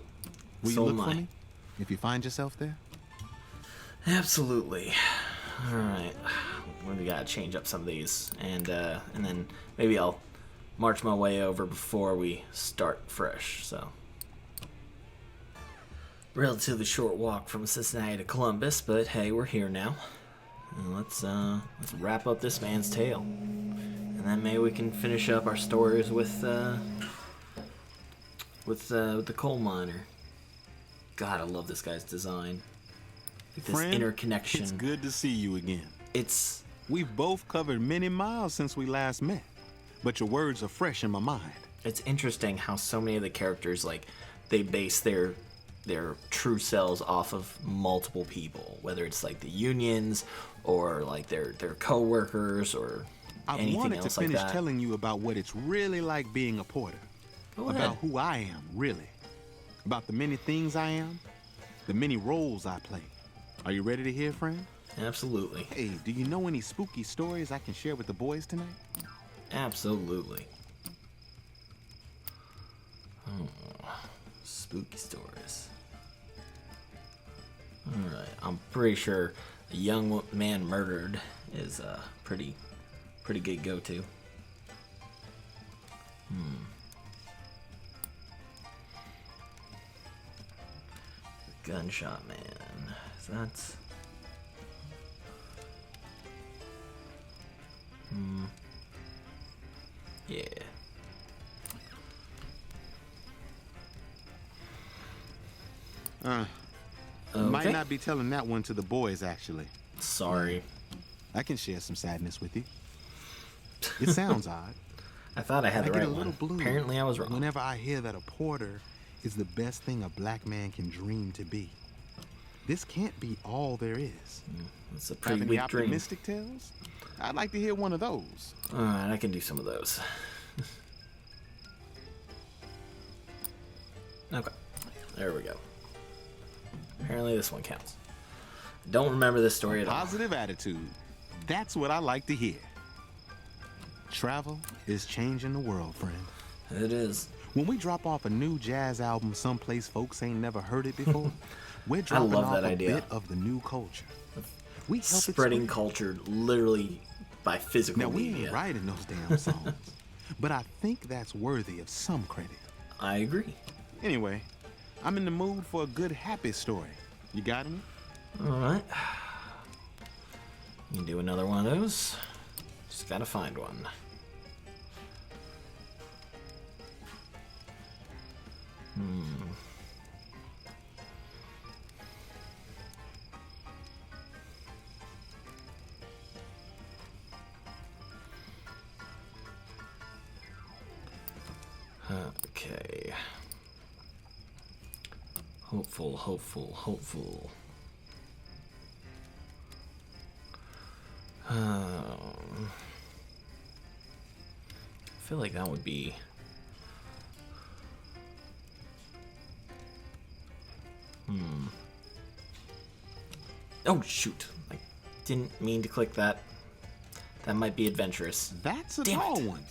Will So you am look for I. me if you find yourself there? Absolutely. All right. We gotta change up some of these, and then maybe I'll march my way over before we start fresh. So, relatively short walk from Cincinnati to Columbus, but hey, we're here now. And let's wrap up this man's tale, and then maybe we can finish up our stories with the coal miner. God, I love this guy's design. Like this Friend, interconnection. It's good to see you again. It's We've both covered many miles since we last met, but your words are fresh in my mind. it's interesting how so many of the characters, like, they base their true selves off of multiple people, whether it's like the unions or like their co-workers or I anything wanted to else like finish that. telling you about what it's really like being a porter. Go About ahead. who I am, really. About the many things I am, the many roles I play. Are you ready to hear, friend? Absolutely. Hey, do you know any spooky stories I can share with the boys tonight? Absolutely. Oh, spooky stories. Alright, I'm pretty sure a young man murdered is a pretty good go-to. The gunshot man. Is that... Yeah. Might Okay. not be telling that one to the boys, actually. Sorry. I can share some sadness with you. It sounds odd. I thought I had I the get right a little one. blue Apparently I was wrong. whenever I hear that a porter is the best thing a black man can dream to be. This can't be all there is. It's a pretty Have any weak dream. optimistic tales? I'd like to hear one of those. Alright, I can do some of those. Okay. There we go. Apparently this one counts. Don't remember this story at all. Positive attitude. That's what I like to hear. Travel is changing the world, friend. It is. When we drop off a new jazz album someplace folks ain't never heard it before, we're dropping love off that a idea. bit of the new culture. We help it Spreading spread. culture literally by physical Now, we media. ain't writing those damn songs, but I think that's worthy of some credit. I agree. Anyway, I'm in the mood for a good happy story. You got any? Alright. You can do another one of those. Just gotta find one. Okay. Hopeful, hopeful, hopeful. I feel like that would be... Oh, shoot. I didn't mean to click that. That might be adventurous. That's a Damn tall it. one.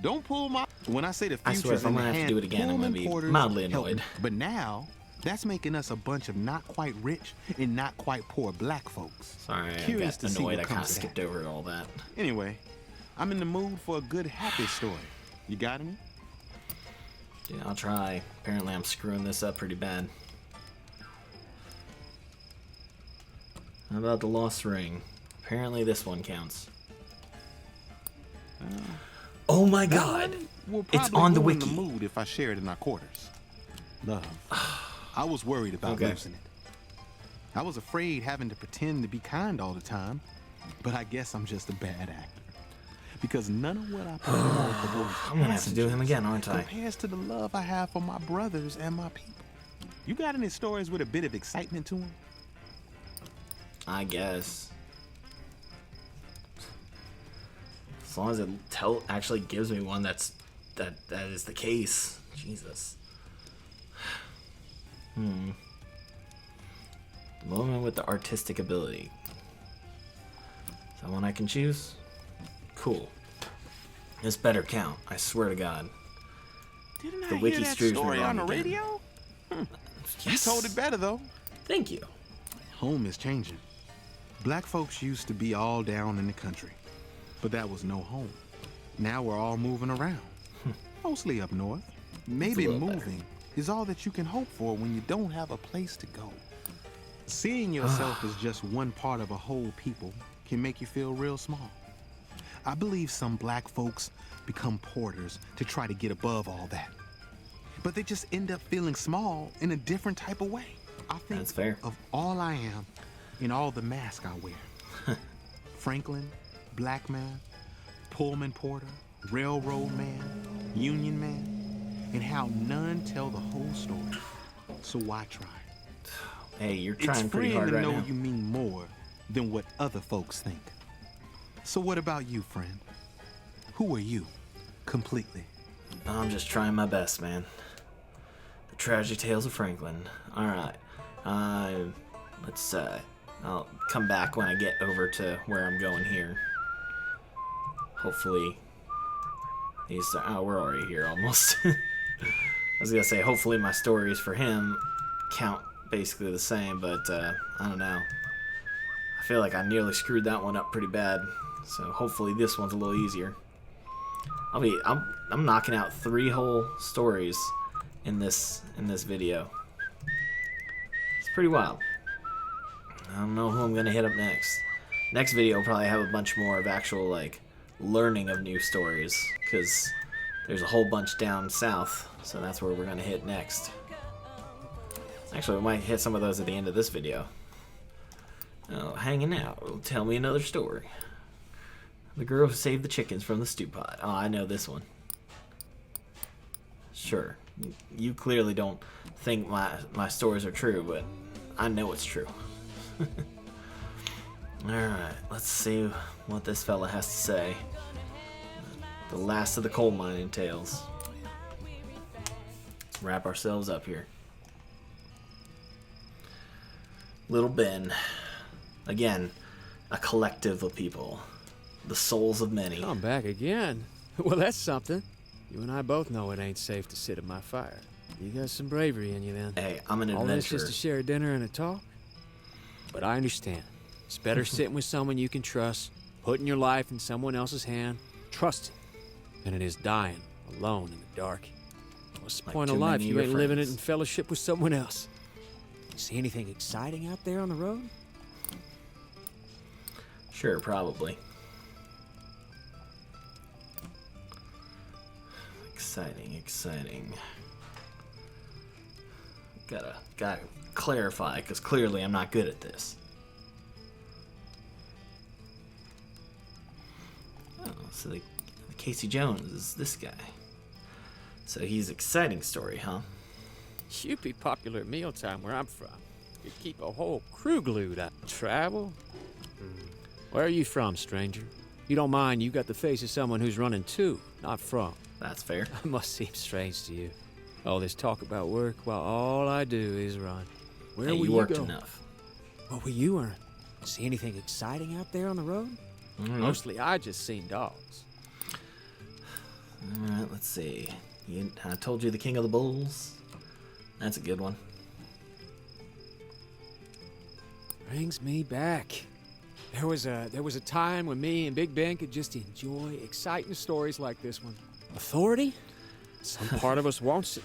Don't pull my... When I say the I future's swear, if I'm in the gonna have to hand, do it again, I'm gonna Pullman be porters mildly help annoyed. me. But now, that's making us a bunch of not quite rich and not quite poor black folks. Sorry, I Curious got to see annoyed. what I kind of comes of skipped that. over all that. Anyway, I'm in the mood for a good happy story. You got any? Yeah, I'll try. Apparently I'm screwing this up pretty bad. How about the Lost Ring? Apparently this one counts. Oh my god! We'll It's probably on the ruin wiki. the mood if I share it in our quarters. Love. I was worried about Okay. losing it. I was afraid having to pretend to be kind all the time, but I guess I'm just a bad actor. Because none of what I perform for those I'm gonna have to do him passengers again, aren't I? compares to the love I have for my brothers and my people. You got any stories with a bit of excitement to them? I guess. As long as it actually gives me one that is the case. Jesus. The moment with the artistic ability. Is that one I can choose? Cool. This better count. I swear to God. Didn't The I wiki hear that screws me story wrong on the again. radio? Yes. You told it better, though. Thank you. Home is changing. Black folks used to be all down in the country, but that was no home. Now we're all moving around, mostly up north. Maybe little moving is all that you can hope for when you don't have a place to go. Seeing yourself as just one part of a whole people can make you feel real small. I believe some black folks become porters to try to get above all that. But they just end up feeling small in a different type of way. I think That's fair. of all I am in all the masks I wear. Franklin, black man, Pullman porter, railroad man, union man, and how none tell the whole story. So why try? Hey, you're trying It's pretty freeing hard to right know now. you mean more than what other folks think. So what about you, friend? Who are you, completely? I'm just trying my best, man. The Tragic Tales of Franklin. Alright. Let's, I'll come back when I get over to where I'm going here. Hopefully, these are, oh, we're already here almost. I was gonna say, hopefully my stories for him count basically the same, but, I don't know. I feel like I nearly screwed that one up pretty bad, so hopefully this one's a little easier. I'm knocking out 3 whole stories in this video. It's pretty wild. I don't know who I'm gonna hit up next. Next video will probably have a bunch more of actual like learning of new stories, because there's a whole bunch down south, so that's where we're gonna hit next. Actually, we might hit some of those at the end of this video. Oh, hanging out. Tell me another story. The girl who saved the chickens from the stew pot. Oh, I know this one. Sure. You clearly don't think my stories are true, but I know it's true. Alright, let's see what this fella has to say. The last of the coal mining tales. Let's wrap ourselves up here. Little Ben. Again, a collective of people. The souls of many. I'm back again. Well, that's something. You and I both know it ain't safe to sit at my fire. You got some bravery in you, then. Hey, I'm an All this adventurer. just to share a dinner and a talk? But I understand. It's better sitting with someone you can trust, putting your life in someone else's hand, trusting, than it is dying alone in the dark. What's the Like point of too life? many of You your ain't living it friends. in fellowship with someone else. See anything exciting out there on the road? Sure, probably. Exciting. Gotta clarify, because clearly I'm not good at this. Oh, so the Casey Jones is this guy. So he's exciting story, huh? You'd be popular at mealtime where I'm from. You'd keep a whole crew glued up. Travel? Where are you from, stranger? You don't mind, you got the face of someone who's running to, not from. That's fair. It must seem strange to you. All this talk about work while all I do is run. Where Hey, will you you worked go? enough. What will you earn? See anything exciting out there on the road? Mostly I just seen dogs. Alright, let's see. I told you the king of the bulls. That's a good one. Brings me back. There was a time when me and Big Ben could just enjoy exciting stories like this one. Authority? Some part of us wants it.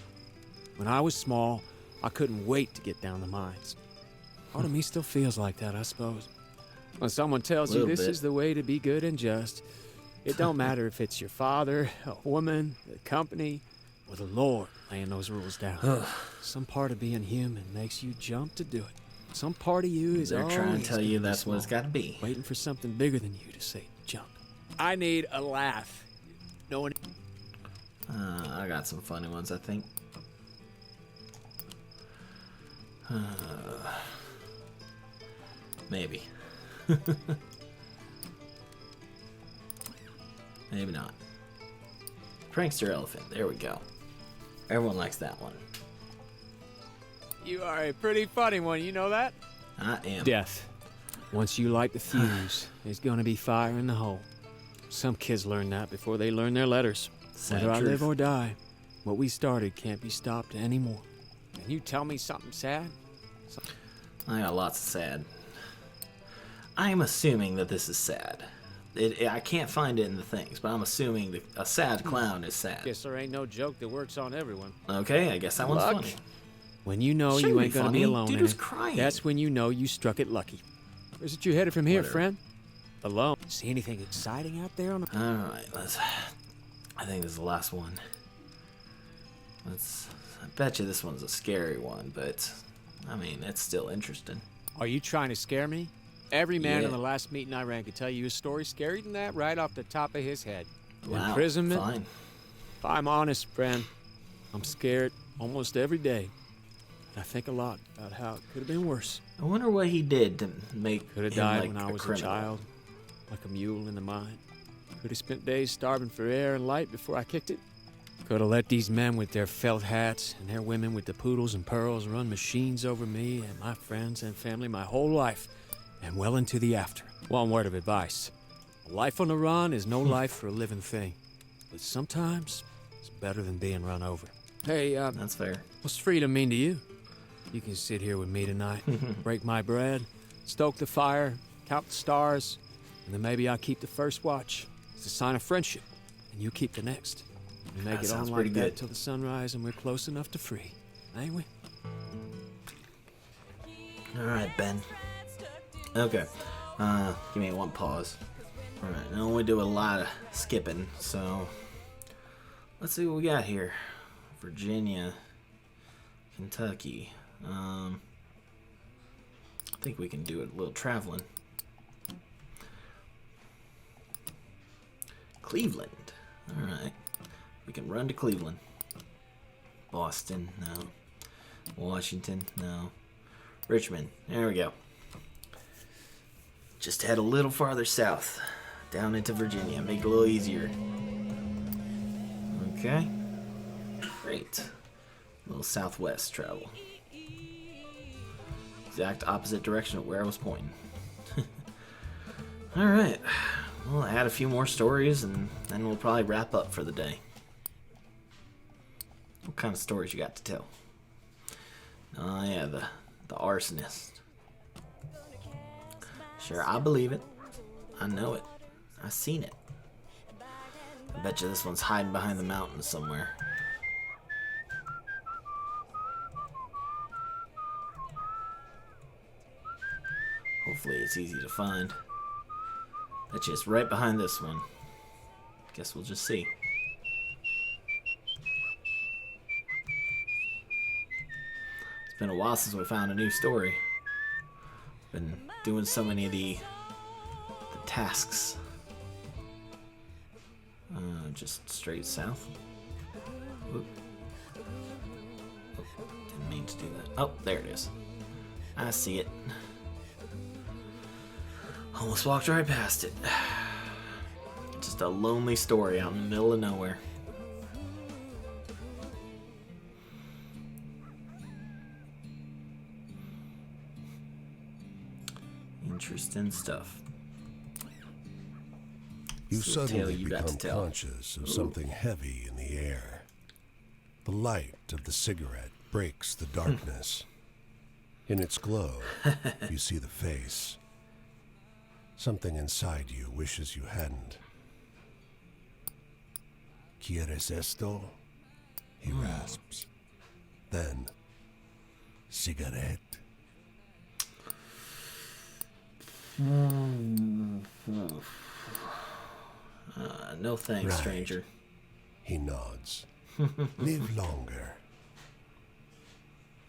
When I was small, I couldn't wait to get down the mines. Part of me still feels like that, I suppose. When someone tells you Little this bit. is the way to be good and just, it don't matter if it's your father, a woman, the company, or the Lord laying those rules down. Some part of being human makes you jump to do it. Some part of you is They're trying to always tell you gonna be that's what it's small, got to be. waiting for something bigger than you to say jump. I need a laugh. No one. I got some funny ones, I think. Maybe. Maybe not. Prankster elephant. There we go. Everyone likes that one. You are a pretty funny one, you know that? I am. Death. Once you light the fuse, there's gonna be fire in the hole. Some kids learn that before they learn their letters. Sad Whether I truth. live or die, what we started can't be stopped anymore. Can you tell me something sad? I got lots of sad. I am assuming that this is sad. I can't find it in the things, but I'm assuming that a sad clown is sad. Guess there ain't no joke that works on everyone. Okay, I guess that one's Luck. funny. When you know Shouldn't you be ain't gonna be funny. alone Dude in was it, crying. that's when you know you struck it lucky. Where's it you headed from here, Whatever. friend? Alone. See anything exciting out there on the... Alright, I think this is the last one. I bet you this one's a scary one, but I mean, it's still interesting. Are you trying to scare me? Every man Yeah. in the last meeting I ran could tell you a story scarier than that right off the top of his head. Wow, Imprisonment? fine. If I'm honest, friend, I'm scared almost every day. I think a lot about how it could have been worse. I wonder what he did to make Could have him died like when I was a criminal. child, like a mule in the mine. Could have spent days starving for air and light before I kicked it. Could have let these men with their felt hats and their women with the poodles and pearls run machines over me and my friends and family my whole life, and well into the after. One word of advice. A life on the run is no life for a living thing. But sometimes, it's better than being run over. Hey, That's fair. what's freedom mean to you? You can sit here with me tonight, break my bread, stoke the fire, count the stars, and then maybe I'll keep the first watch. It's a sign of friendship, and you keep the next. We make That it on sounds like pretty that good. till the sunrise, and we're close enough to free, ain't we? Alright, Ben. Okay. Give me one pause. Alright, now we do a lot of skipping, so let's see what we got here. Virginia, Kentucky. I think we can do a little traveling. Cleveland. Alright. We can run to Cleveland. Boston, no. Washington, no. Richmond, there we go. Just head a little farther south, down into Virginia, make it a little easier. Okay. Great. A little southwest travel. Exact opposite direction of where I was pointing. Alright. We'll add a few more stories and then we'll probably wrap up for the day. What kind of stories you got to tell? Oh yeah, the arsonist. Sure, I believe it. I know it. I seen it. I bet you this one's hiding behind the mountains somewhere. Hopefully it's easy to find. Bet you it's right behind this one. Guess we'll just see. It's been a while since we found a new story. Been doing so many of the tasks. Just straight south. Whoop. Oh, didn't mean to do that. Oh, there it is. I see it. Almost walked right past it. Just a lonely story out in the middle of nowhere. Interesting stuff. You It's the tale suddenly you got become to tell. conscious of something heavy in the air. The light of the cigarette breaks the darkness. In its glow, you see the face. Something inside you wishes you hadn't. ¿Quieres esto? He rasps. Then, cigarette. No thanks, Right. stranger. He nods. Live longer.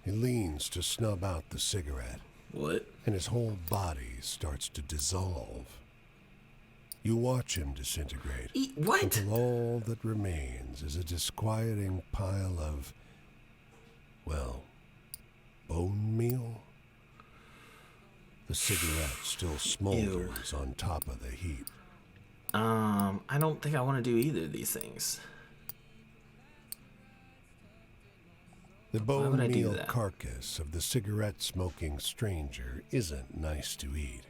He leans to snub out the cigarette, What? and his whole body starts to dissolve. You watch him disintegrate What? until all that remains is a disquieting pile of, well, bone meal? The cigarette still smolders on top of the heap. I don't think I want to do either of these things. The Why would bone I do meal that? carcass of the cigarette-smoking stranger isn't nice to eat.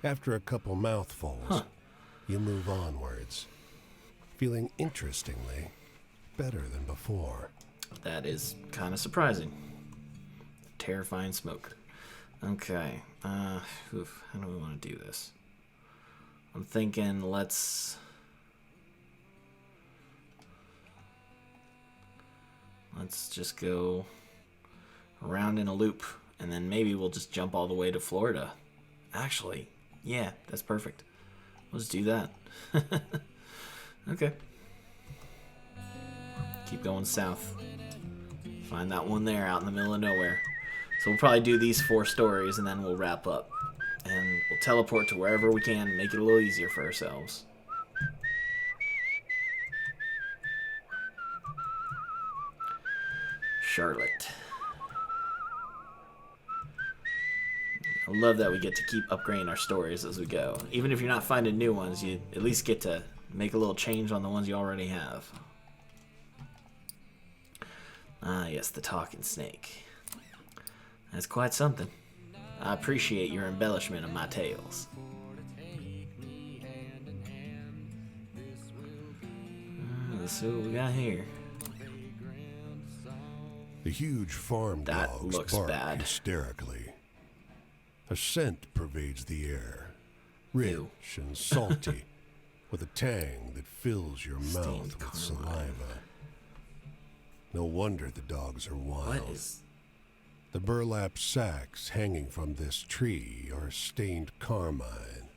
After a couple mouthfuls, you move onwards, feeling interestingly better than before. That is kind of surprising. Terrifying smoke. Okay. How do we want to do this? I'm thinking let's just go around in a loop, and then maybe we'll just jump all the way to Florida. Actually, yeah, that's perfect. Let's do that. Okay. Keep going south. Find that one there out in the middle of nowhere. So we'll probably do these 4 stories, and then we'll wrap up. And we'll teleport to wherever we can, make it a little easier for ourselves. Charlotte. I love that we get to keep upgrading our stories as we go. Even if you're not finding new ones, you at least get to make a little change on the ones you already have. Ah, yes, the talking snake. That's quite something. I appreciate your embellishment of my tales. Let's see what we got here. The huge farm That dogs looks bark bad. hysterically. A scent pervades the air, rich Ew. and salty, with a tang that fills your Stained mouth with carmine. saliva. No wonder the dogs are wild. What is... The burlap sacks hanging from this tree are stained carmine.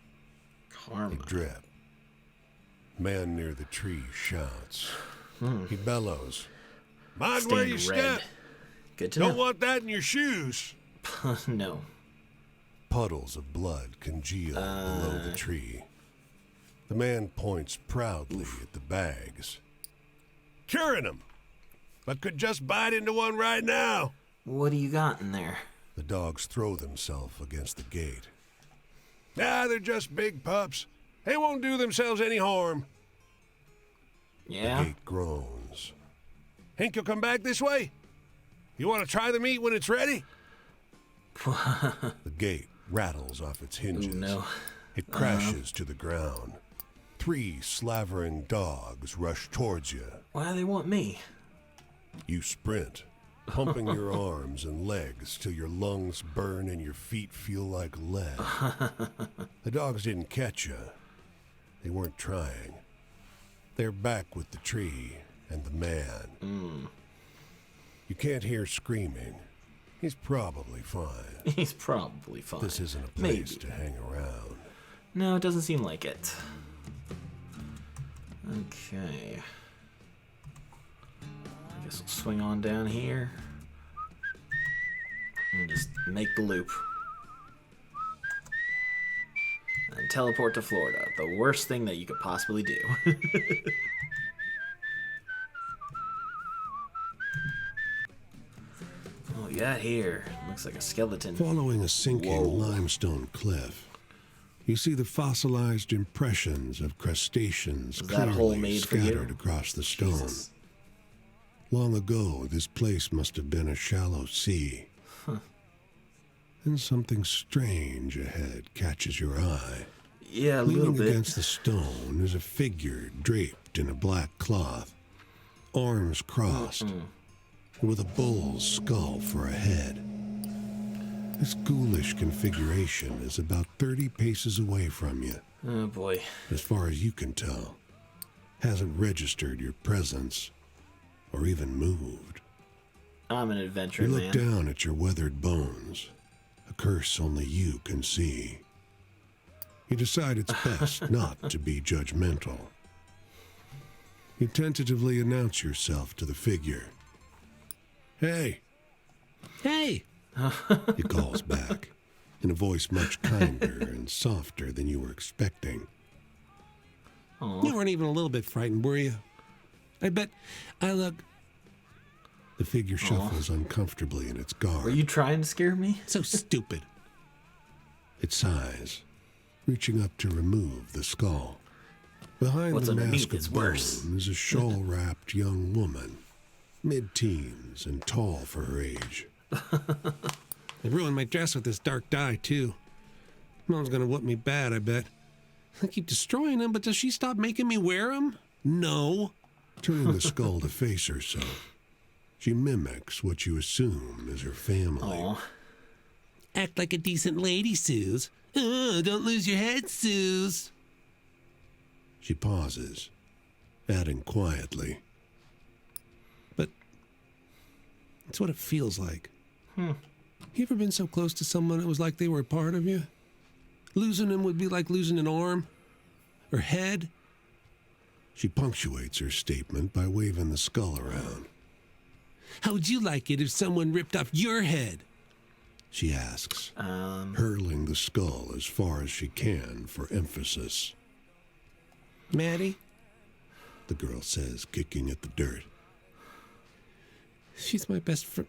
They karma? drip. Man near the tree shouts. He bellows. Mind where you Stained red. step. Good to Don't know. want that in your shoes. No. Puddles of blood congeal below the tree. The man points proudly at the bags. Curing them, but could just bite into one right now. What do you got in there? The dogs throw themselves against the gate. They're just big pups. They won't do themselves any harm. The Yeah? gate groans. Think you'll come back this way? You want to try the meat when it's ready? The gate rattles off its hinges. Ooh, no. It crashes to the ground. 3 slavering dogs rush towards you. Why do they want me? You sprint, pumping your arms and legs till your lungs burn and your feet feel like lead. The dogs didn't catch you. They weren't trying. They're back with the tree and the man. You can't hear screaming. He's probably fine. He's probably fine. This isn't a Maybe. place to hang around. No, it doesn't seem like it. Okay. I guess we'll swing on down here. And just make the loop. And teleport to Florida. The worst thing that you could possibly do. What we got here? Looks like a skeleton. Following a sinking Whoa. limestone cliff, you see the fossilized impressions of crustaceans Was that hole clearly made for you? scattered across the stone. Jesus. Long ago, this place must have been a shallow sea. Then something strange ahead catches your eye. Yeah, a little Leaning bit. against the stone is a figure draped in a black cloth, arms crossed, and with a bull's skull for a head. This ghoulish configuration is about 30 paces away from you, Oh boy. as far as you can tell. Hasn't registered your presence, or even moved. I'm an You adventurer, look man. down at your weathered bones, a curse only you can see. You decide it's best not to be judgmental. You tentatively announce yourself to the figure. Hey! Hey! He calls back, in a voice much kinder and softer than you were expecting. Aw. You weren't even a little bit frightened, were you? I bet I look... The figure shuffles uncomfortably in its garb. Were you trying to scare me? So stupid. It sighs, reaching up to remove the skull. Behind What's the underneath mask is of bone worse. is a shawl-wrapped young woman, mid-teens and tall for her age. They ruined my dress with this dark dye, too. Mom's gonna whoop me bad, I bet. I keep destroying them, but does she stop making me wear them? No. Turning the skull to face herself, she mimics what you assume is her family. Aw. Act like a decent lady, Suze. Don't lose your head, Suze. She pauses, adding quietly, But it's what it feels like. You ever been so close to someone it was like they were a part of you? Losing them would be like losing an arm or head. She punctuates her statement by waving the skull around. How would you like it if someone ripped off your head? She asks, hurling the skull as far as she can for emphasis. Maddie? The girl says, kicking at the dirt. She's my best friend.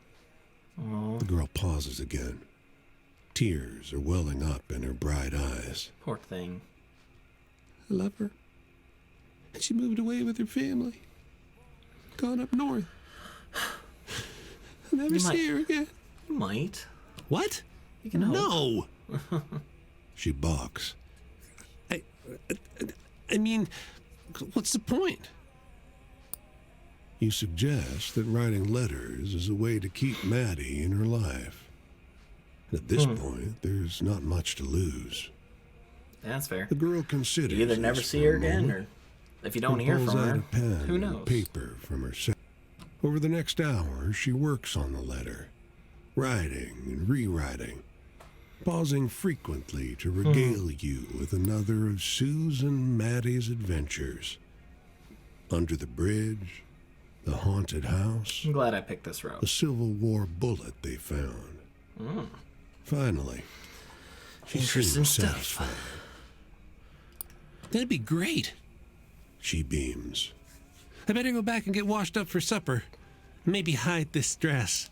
The girl pauses again. Tears are welling up in her bright eyes. Poor thing. I love her. And she moved away with her family. Gone up north. I'll never You might- see her again. You might. What? You can hope. No. She balks. I mean, what's the point? You suggest that writing letters is a way to keep Maddie in her life. At this point, there's not much to lose. That's fair. The girl considers You either never this see for her a again, moment, or if you don't and hear pulls from out her, a pen who and knows? paper from her sack. Over the next hour, she works on the letter, writing and rewriting, pausing frequently to regale you with another of Sue's and Maddie's adventures. Under the bridge, the haunted house, I'm glad I picked this the route. Civil War bullet they found. Finally, she Interesting seems stuff. satisfied. That'd be great. She beams. I better go back and get washed up for supper. Maybe hide this dress.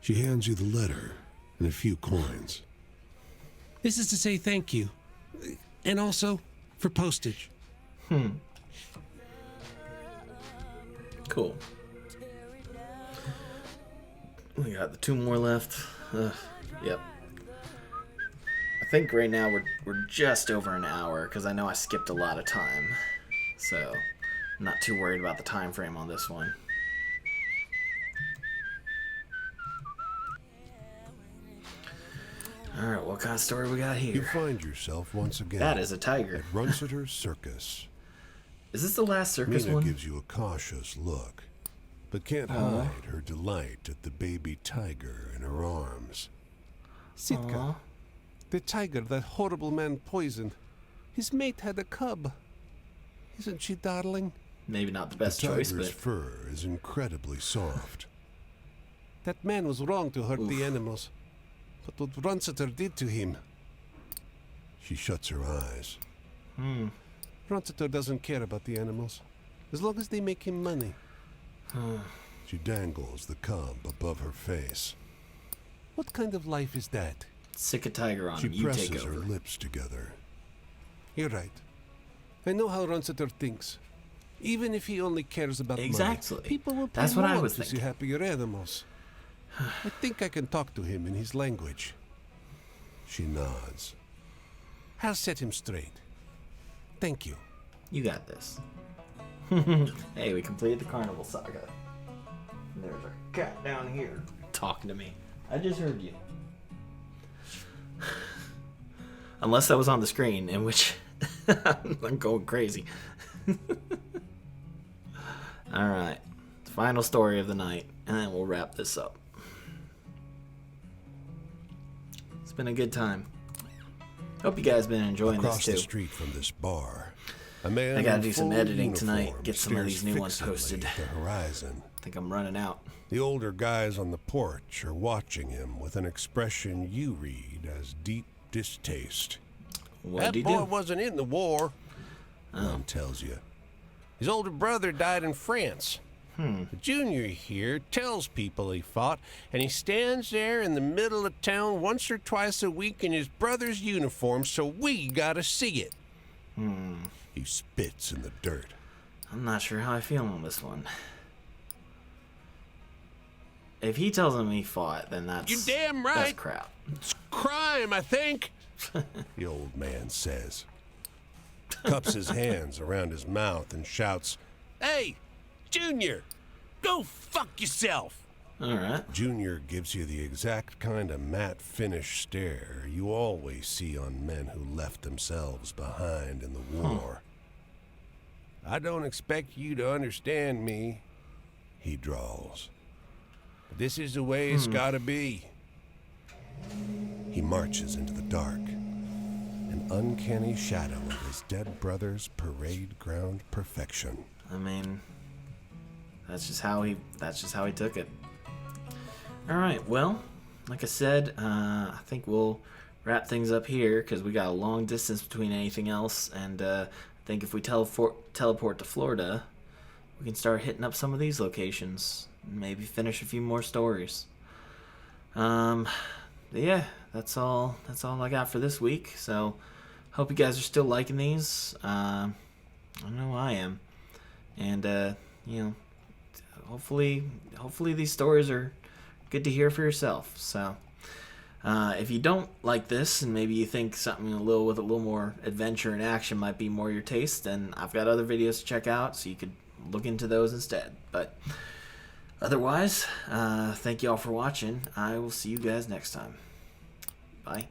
She hands you the letter and a few coins. This is to say thank you. And also for postage. Cool. We got the 2 more left. Yep. I think right now we're just over an hour because I know I skipped a lot of time, so I'm not too worried about the time frame on this one. All right, what kind of story we got You here? find yourself once again That is a tiger. at Runsiter's Circus. Is this the last circus Mina one? gives you a cautious look, but can't hide her delight at the baby tiger in her arms. Sitka, the tiger that horrible man poisoned. His mate had a cub. Isn't she darling? Maybe not the The best choice, tiger's but fur is incredibly soft. That man was wrong to hurt the animals. But what Runsiter did to him. She shuts her eyes. Runsiter doesn't care about the animals. As long as they make him money. She dangles the cub above her face. What kind of life is that? sick a tiger on She him. You presses take her over. lips together. You're right. I know how Runsiter thinks. Even if he only cares about Exactly. money, people will pay That's what I more was to see thinking. happier animals. I think I can talk to him in his language. She nods. I'll set him straight. Thank you. You got this. Hey, we completed the carnival saga. And there's a cat down here talking to me. I just heard you. Unless that was on the screen, in which I'm going crazy. Alright. Final story of the night, and then we'll wrap this up. It's been a good time. Hope you guys been enjoying Across this the too. street from this bar, a man I gotta in do some full editing tonight, uniform get some of these stares new ones fixedly posted. at the horizon. I think I'm running out. The older guys on the porch are watching him with an expression you read as deep distaste. What'd he That boy do? wasn't in the war. One tells you. His older brother died in France. Junior here tells people he fought, and he stands there in the middle of town once or twice a week in his brother's uniform, so we gotta see it. He spits in the dirt. I'm not sure how I feel on this one. If he tells him he fought, then that's... You're damn right. That's crap. It's crime, I think, the old man says. Cups his hands around his mouth and shouts, "Hey, Junior, go fuck yourself!" Alright. Junior gives you the exact kind of matte finish stare you always see on men who left themselves behind in the war. "I don't expect you to understand me," he drawls. "But this is the way it's gotta be." He marches into the dark, an uncanny shadow of his dead brother's parade ground perfection. I mean, that's just how he took it. All right, well, like I said, I think we'll wrap things up here because we got a long distance between anything else, and I think if we teleport to Florida, we can start hitting up some of these locations and maybe finish a few more stories. Yeah, that's all I got for this week. So, hope you guys are still liking these. I know I am, and you know, hopefully these stories are good to hear for yourself. So, if you don't like this, and maybe you think something with a little more adventure and action might be more your taste, then I've got other videos to check out, so you could look into those instead. But otherwise, thank you all for watching. I will see you guys next time. Bye.